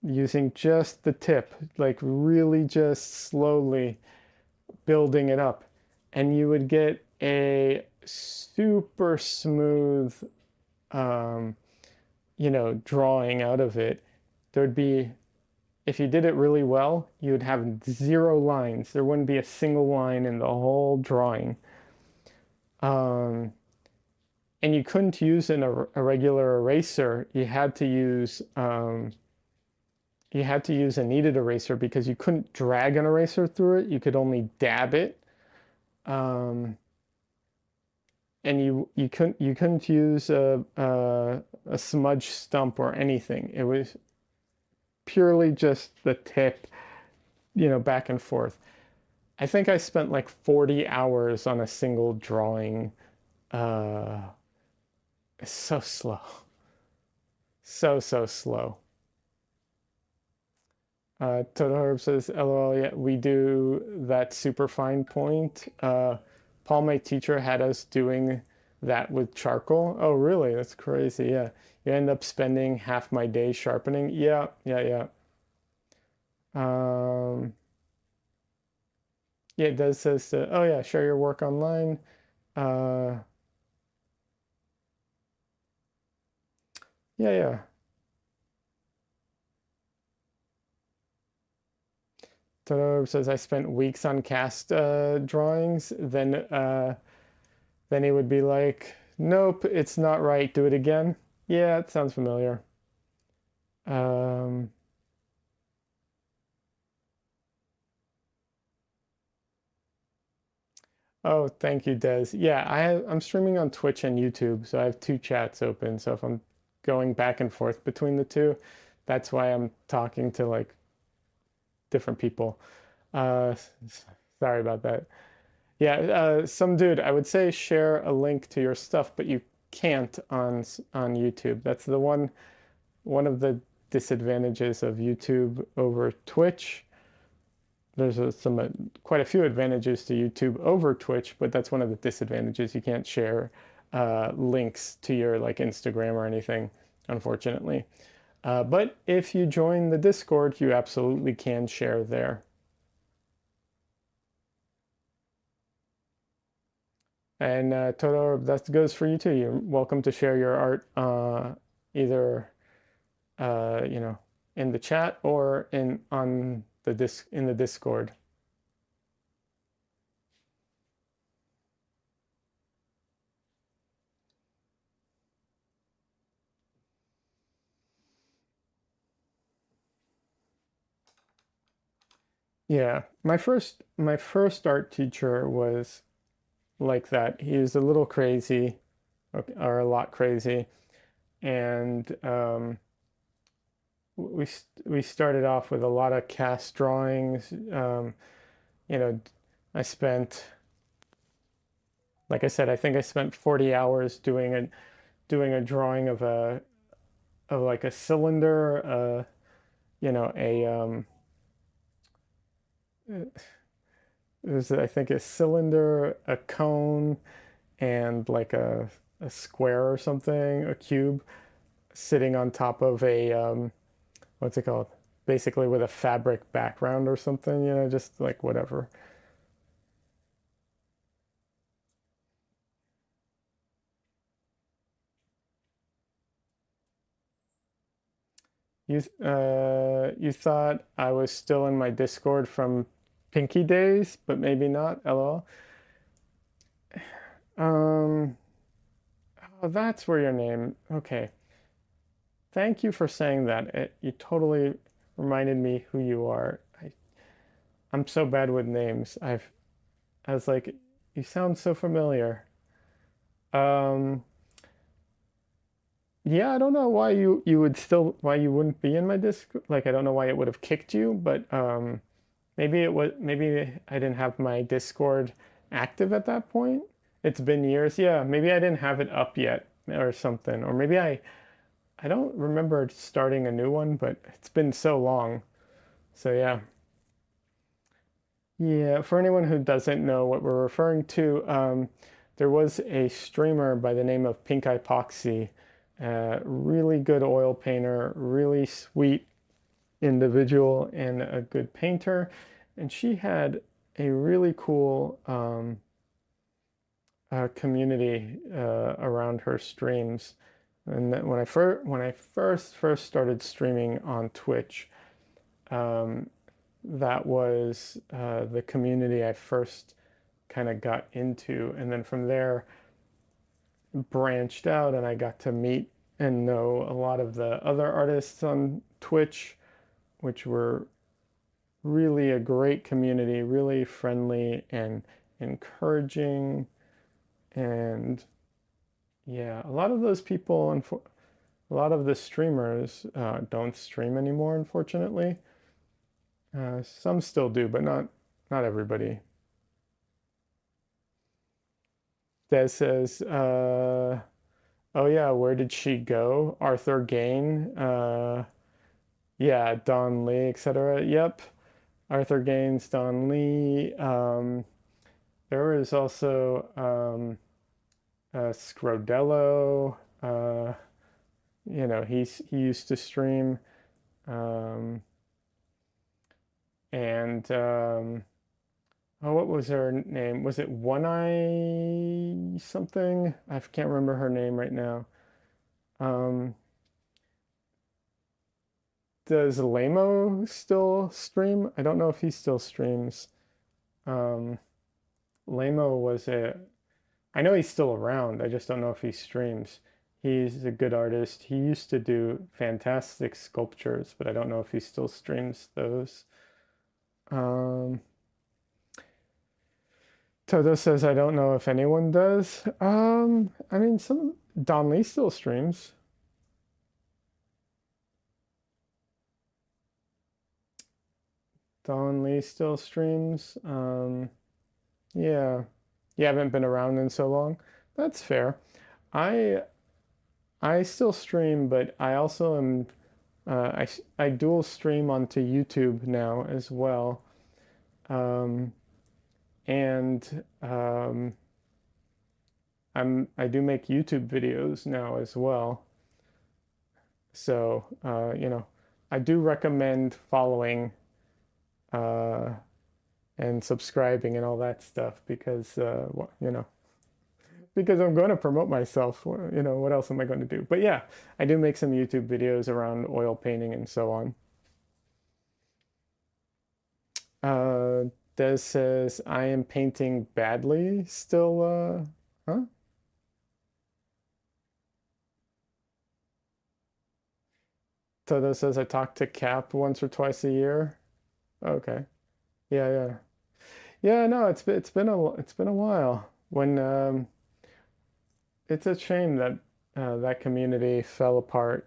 using just the tip, like really just slowly building it up. And you would get a super smooth, um, drawing out of it. There'd be, if you did it really well, you would have 0 lines. There wouldn't be a single line in the whole drawing. Um, and you couldn't use a regular eraser. You had to use a kneaded eraser because you couldn't drag an eraser through it. You could only dab it. Um, and you couldn't use a smudge stump or anything. It was purely just the tip, back and forth. I think I spent like 40 hours on a single drawing. Uh, it's so slow. So, so slow. Todorb says, LOL, yeah, we do that super fine point. Paul, my teacher, had us doing that with charcoal. Oh, really? That's crazy. Yeah. You end up spending half my day sharpening. Yeah, yeah, yeah. Yeah, it does says, oh yeah, share your work online. Uh, yeah, yeah. Totoro says I spent weeks on cast drawings. Then he would be like, "Nope, it's not right. Do it again." Yeah, it sounds familiar. Um, oh, thank you, Des. Yeah, I'm streaming on Twitch and YouTube, so I have two chats open. So if I'm going back and forth between the two, that's why I'm talking to like different people. Sorry about that. Yeah, some dude, I would say share a link to your stuff, but you can't on YouTube. That's the one of the disadvantages of YouTube over Twitch. There's quite a few advantages to YouTube over Twitch, but that's one of the disadvantages. You can't share links to your like Instagram or anything, unfortunately. But if you join the Discord, you absolutely can share there. And Toto, that goes for you too. You're welcome to share your art either you know, in the chat or in the Discord. Yeah, my first art teacher was like that. He was a little crazy, or a lot crazy, and we started off with a lot of cast drawings. You know, I spent, like I said, I think I spent 40 hours doing a drawing of like a cylinder, you know, it was I think a cylinder, a cone, and like a square or something, a cube sitting on top of a what's it called? Basically with a fabric background or something, you know, just like whatever. You thought I was still in my Discord from Pinky days, but maybe not. LOL. Um, oh, that's where your name. Okay. Thank you for saying that. You totally reminded me who you are. I'm so bad with names. I was like, you sound so familiar. Um, yeah, I don't know why you would still why you wouldn't be in my Discord. Like, I don't know why it would have kicked you, but maybe I didn't have my Discord active at that point. It's been years. Yeah, maybe I didn't have it up yet or something. Or maybe I don't remember starting a new one, but it's been so long. So yeah. Yeah, for anyone who doesn't know what we're referring to, there was a streamer by the name of Pink Epoxy, really good oil painter, really sweet individual, and a good painter. And she had a really cool community around her streams. And when I first started streaming on Twitch, um, that was the community I first kind of got into. And then from there, branched out and I got to meet and know a lot of the other artists on Twitch, which were really a great community, really friendly and encouraging. And yeah, a lot of those people, and a lot of the streamers don't stream anymore, unfortunately. Some still do, but not everybody. Des says, "Oh yeah, where did she go? Arthur Gain, yeah, Don Lee, etc." Yep, Arthur Gaines, Don Lee. There was also Scrodello. You know, he used to stream, um, and oh, what was her name? Was it One Eye? something. I can't remember her name right now. Um, does Lamo still stream? I don't know if he still streams. Um, Lamo was a, I know he's still around. I just don't know if he streams. He's a good artist. He used to do fantastic sculptures, but I don't know if he still streams those. Um, Toto says, I don't know if anyone does. I mean, some Don Lee still streams. Don Lee still streams. Yeah, you haven't been around in so long. That's fair. I I still stream, but I also am I dual stream onto YouTube now as well. Um, and I do make YouTube videos now as well. So I do recommend following uh, and subscribing and all that stuff because because I'm going to promote myself. What else am I going to do? But yeah, I do make some YouTube videos around oil painting and so on. Uh, Des says I am painting badly still. Huh? Toto says I talk to Cap once or twice a year. Okay. Yeah, yeah. Yeah, no, it's been a while. When It's a shame that that community fell apart.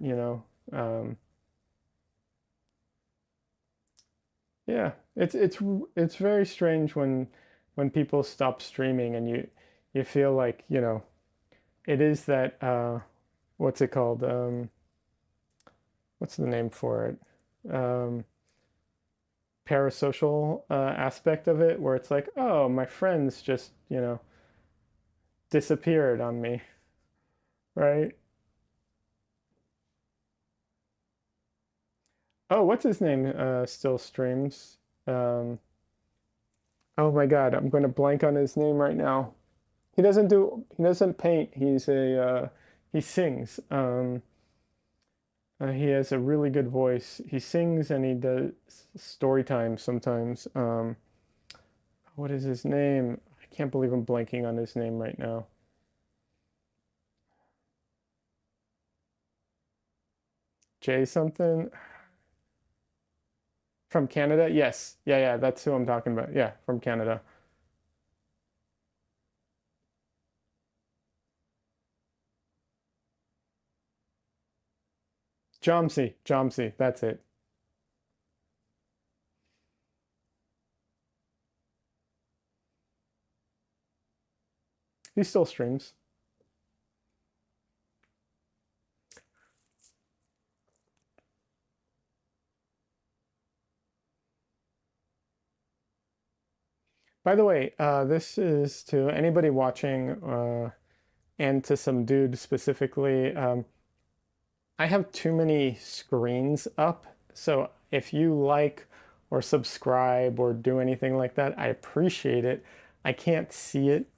Yeah, it's very strange when people stop streaming and you feel like, it is that what's it called? What's the name for it? Parasocial aspect of it where it's like, oh, my friends just, disappeared on me, right? Oh, what's his name? Still streams. Um, oh my God, I'm going to blank on his name right now. He doesn't paint. He sings. He has a really good voice. He sings and he does story time sometimes. What is his name? I can't believe I'm blanking on his name right now. Jay something from Canada? Yes. Yeah, yeah, that's who I'm talking about. Yeah, from Canada. Jomsy, that's it. He still streams. By the way, this is to anybody watching and to some dude specifically. I have too many screens up, so if you like or subscribe or do anything like that, I appreciate it. I can't see it,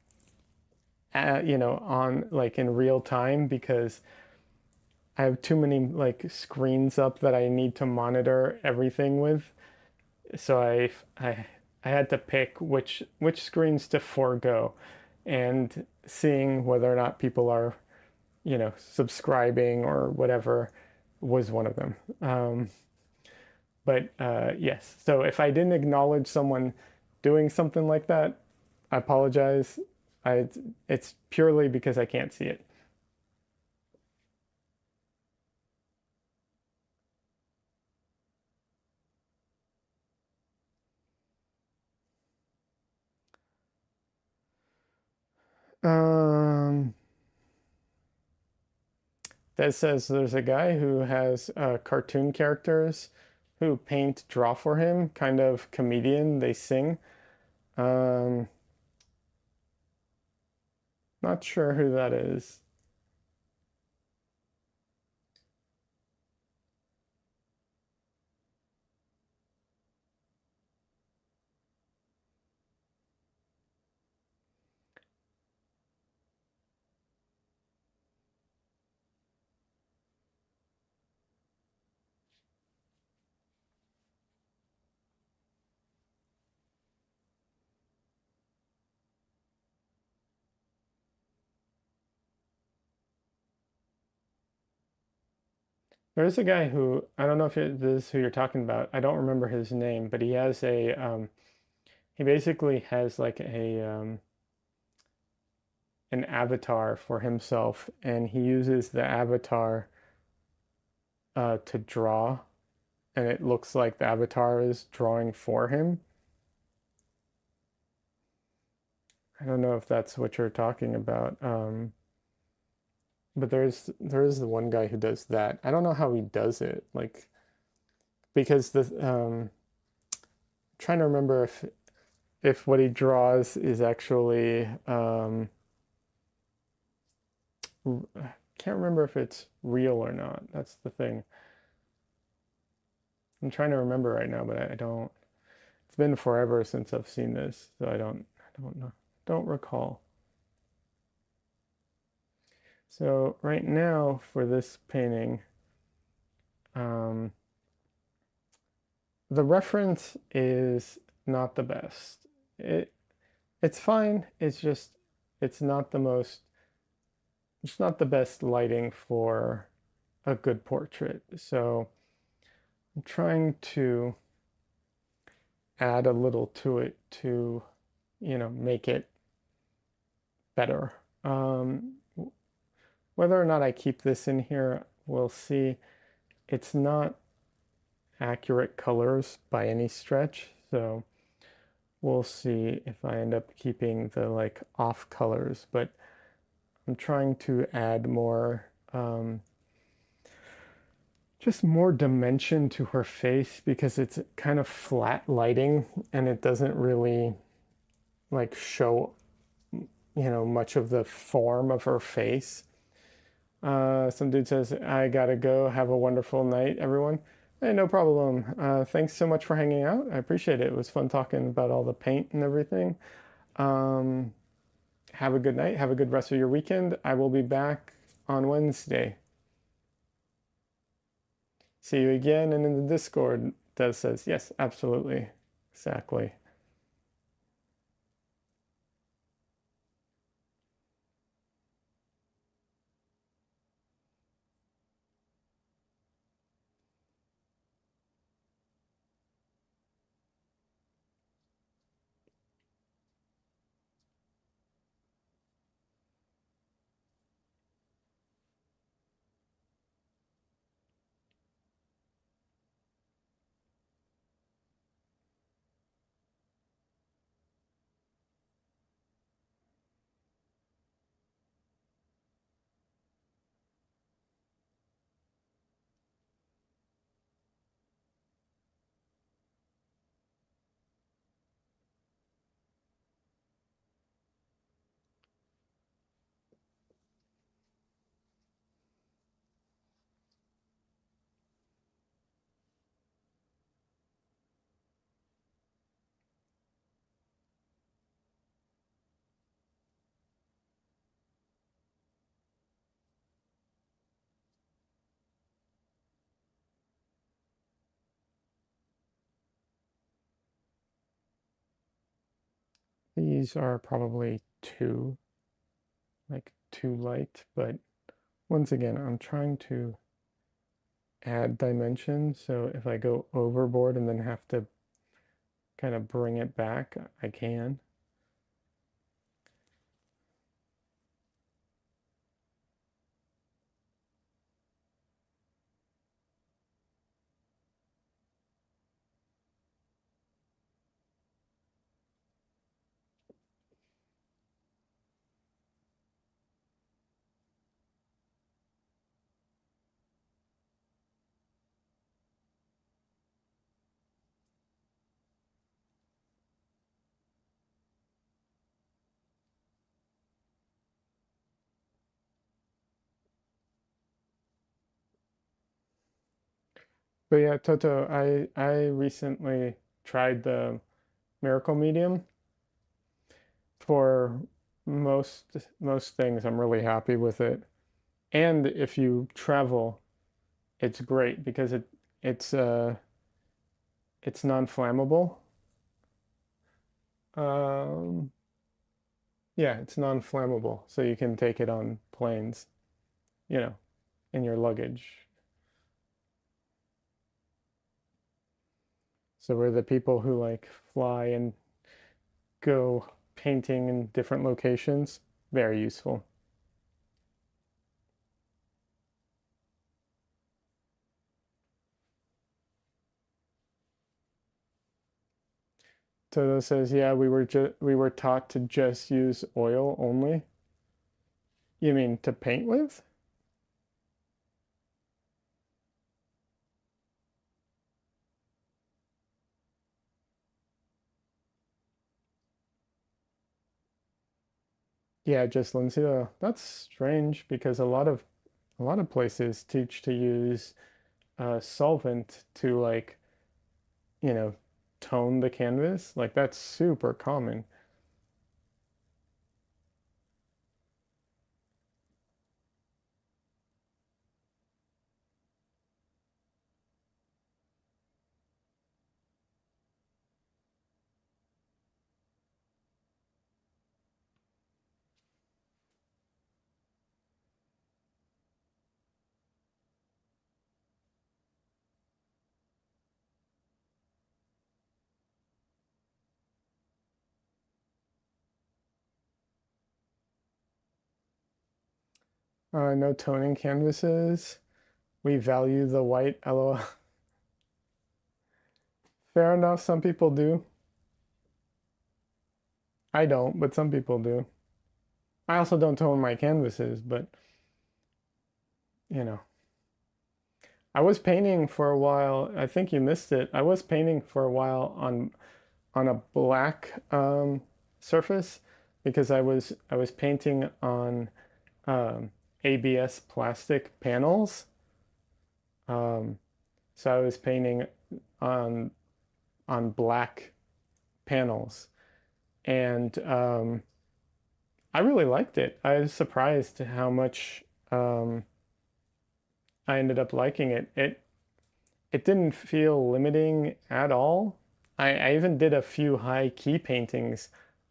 on like in real time because I have too many like screens up that I need to monitor everything with. So I had to pick which screens to forego, and seeing whether or not people are, subscribing or whatever was one of them. But yes, so if I didn't acknowledge someone doing something like that, I apologize. I It's purely because I can't see it. Um, that says there's a guy who has cartoon characters who paint draw for him, kind of comedian. They sing. Um, Not sure who that is. There's a guy who, I don't know if this is who you're talking about. I don't remember his name, but he has he basically has like an avatar for himself, and he uses the avatar to draw, and it looks like the avatar is drawing for him. I don't know if that's what you're talking about. But there is the one guy who does that. I don't know how he does it, like because the trying to remember if what he draws is actually I can't remember if it's real or not. That's the thing. I'm trying to remember right now, but I don't. It's been forever since I've seen this, so I don't know. Don't recall. So right now for this painting, um, the reference is not the best. It it's fine. It's just it's not the most it's not the best lighting for a good portrait. So I'm trying to add a little to it to, make it better. Um, Whether or not I keep this in here, we'll see. It's not accurate colors by any stretch, so we'll see if I end up keeping the like off colors, but I'm trying to add more just more dimension to her face because it's kind of flat lighting and it doesn't really like show, much of the form of her face. Some dude says, I gotta go. Have a wonderful night, everyone. Hey, no problem. Thanks so much for hanging out. I appreciate it. It was fun talking about all the paint and everything. Um, have a good night. Have a good rest of your weekend. I will be back on Wednesday. See you again. And in the Discord, Des says, yes, absolutely. Exactly. These are probably too light, but once again, I'm trying to add dimension. So if I go overboard and then have to kind of bring it back, I can. But yeah, Toto, I recently tried the Miracle Medium for most things. I'm really happy with it. And if you travel, it's great because it's it's non-flammable. Um, yeah, it's non-flammable, so you can take it on planes, you know, in your luggage. So we're the people who like fly and go painting in different locations. Very useful. Toto says, "Yeah, we were taught to just use oil only." You mean to paint with? Yeah, just linseed oil. That's strange because a lot of places teach to use solvent to like, you know, tone the canvas. Like that's super common. No toning canvases. We value the white LOL. Fair enough, some people do. I don't, but some people do. I also don't tone my canvases, but you know. I was painting for a while. I think you missed it. I was painting for a while on a black surface because I was painting on um, ABS plastic panels. Um, so I was painting on black panels, and I really liked it. I was surprised how much I ended up liking it. It didn't feel limiting at all. I even did a few high key paintings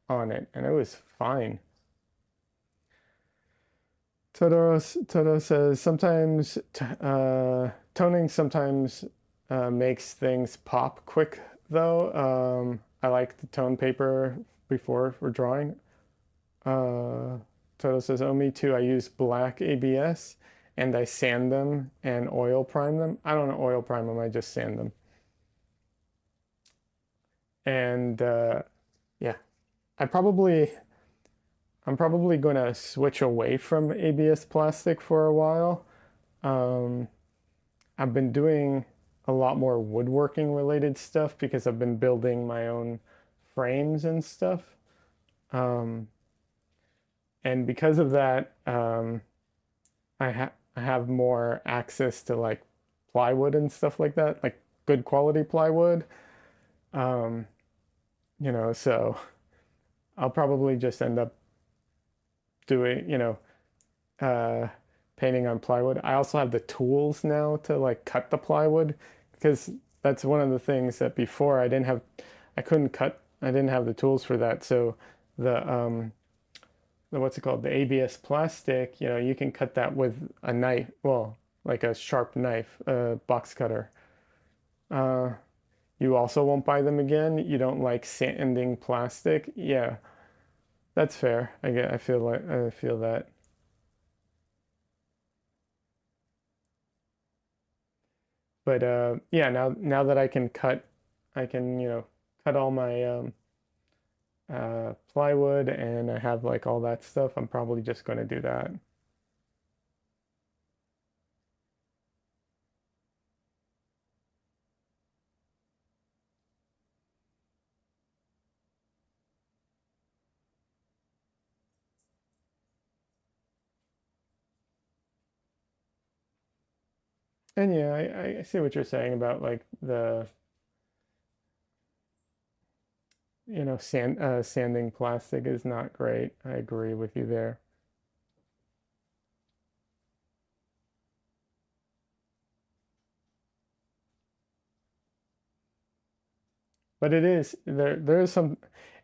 on it, and it was fine. Todoro says sometimes toning sometimes makes things pop quick though. I like the tone paper before for drawing. Uh, Toto says, "Oh, me too. I use black ABS and I sand them and oil prime them. I don't oil prime them. I just sand them. And yeah, I probably I'm probably going to switch away from ABS plastic for a while. Um, I've been doing a lot more woodworking related stuff because I've been building my own frames and stuff. Um, and because of that, I have more access to like plywood and stuff like that, like good quality plywood. Um, so I'll probably just end up doing, uh, painting on plywood. I also have the tools now to like cut the plywood because that's one of the things that before I couldn't cut, I didn't have the tools for that. So the what's it called? The ABS plastic, you can cut that with a knife, well, like a sharp knife, a box cutter. Uh, you also won't buy them again. You don't like sanding plastic. Yeah, that's fair. I feel like I feel that. But yeah, now that I can cut, I can cut all my plywood and I have like all that stuff. I'm probably just going to do that. And yeah, I see what you're saying about like the sanding plastic is not great. I agree with you there. But there is some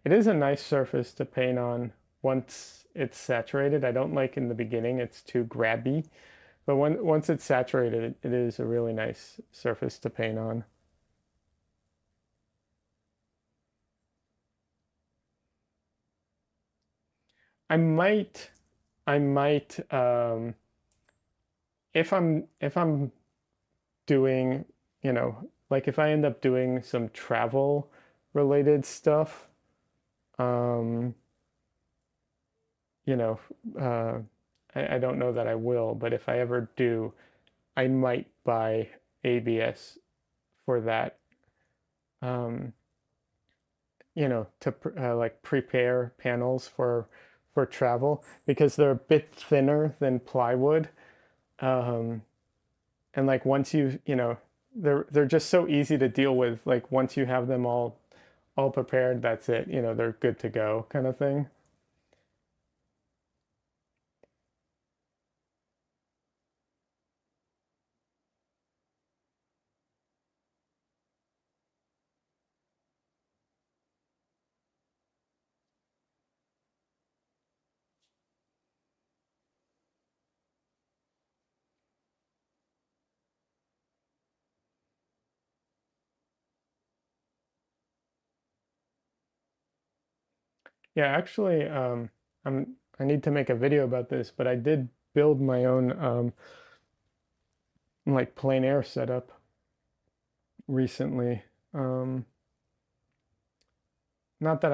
it is a nice surface to paint on once it's saturated. I don't like in the beginning it's too grabby, but once it's saturated, it is a really nice surface to paint on. I might, I might, if I'm doing, like if I end up doing some travel related stuff, um, you know, uh, I don't know that I will, but if I ever do, I might buy ABS for that, um, to like prepare panels for travel because they're a bit thinner than plywood. Um, and like once they're just so easy to deal with. Like once you have them all prepared, that's it. They're good to go kind of thing. Yeah, actually, I need to make a video about this, but I did build my own like plein air setup recently. Um, Not that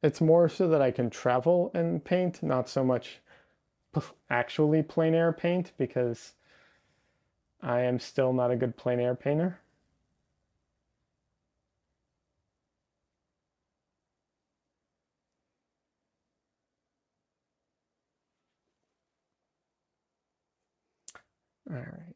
it's more so that I can travel and paint, not so much actually plein air paint because I am still not a good plein air painter. All right.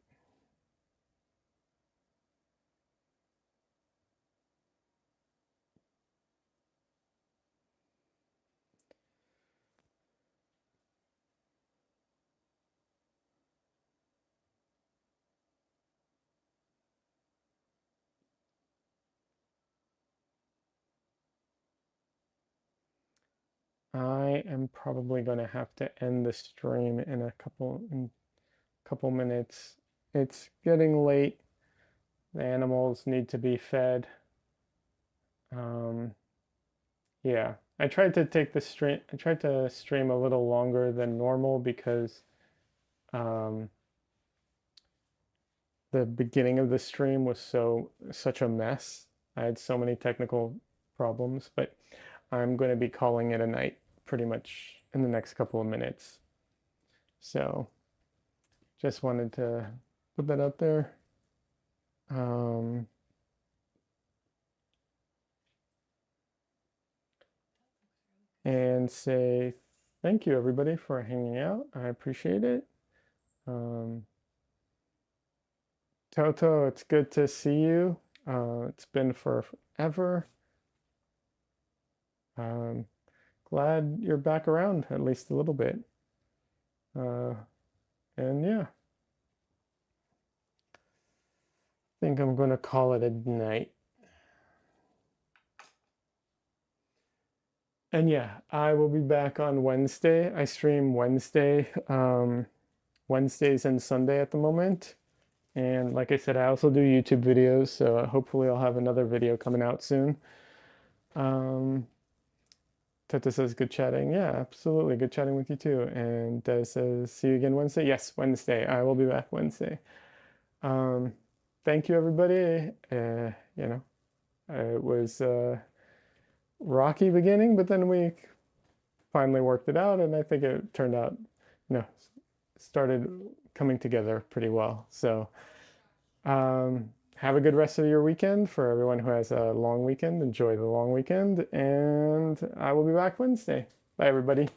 I am probably going to have to end the stream in a couple minutes. It's getting late. The animals need to be fed. Um, yeah, I tried to stream a little longer than normal because um, the beginning of the stream was such a mess. I had so many technical problems, but I'm going to be calling it a night pretty much in the next couple of minutes. So just wanted to put that out there. Um, and say thank you everybody for hanging out. I appreciate it. Um, Toto, it's good to see you. It's been forever. Um, Glad you're back around at least a little bit. Uh, and yeah, I think I'm gonna call it a night. And yeah, I will be back on Wednesday. I stream Wednesdays and Sunday at the moment. And like I said, I also do YouTube videos, so hopefully I'll have another video coming out soon. Um, Teta says, good chatting. Yeah, absolutely. Good chatting with you too. And Des says, see you again Wednesday. Yes, Wednesday. I will be back Wednesday. Um, Thank you, everybody. It was a rocky beginning, but then we finally worked it out, and I think it turned out, you know, started coming together pretty well. So, have a good rest of your weekend. For everyone who has a long weekend, enjoy the long weekend, and I will be back Wednesday. Bye, everybody.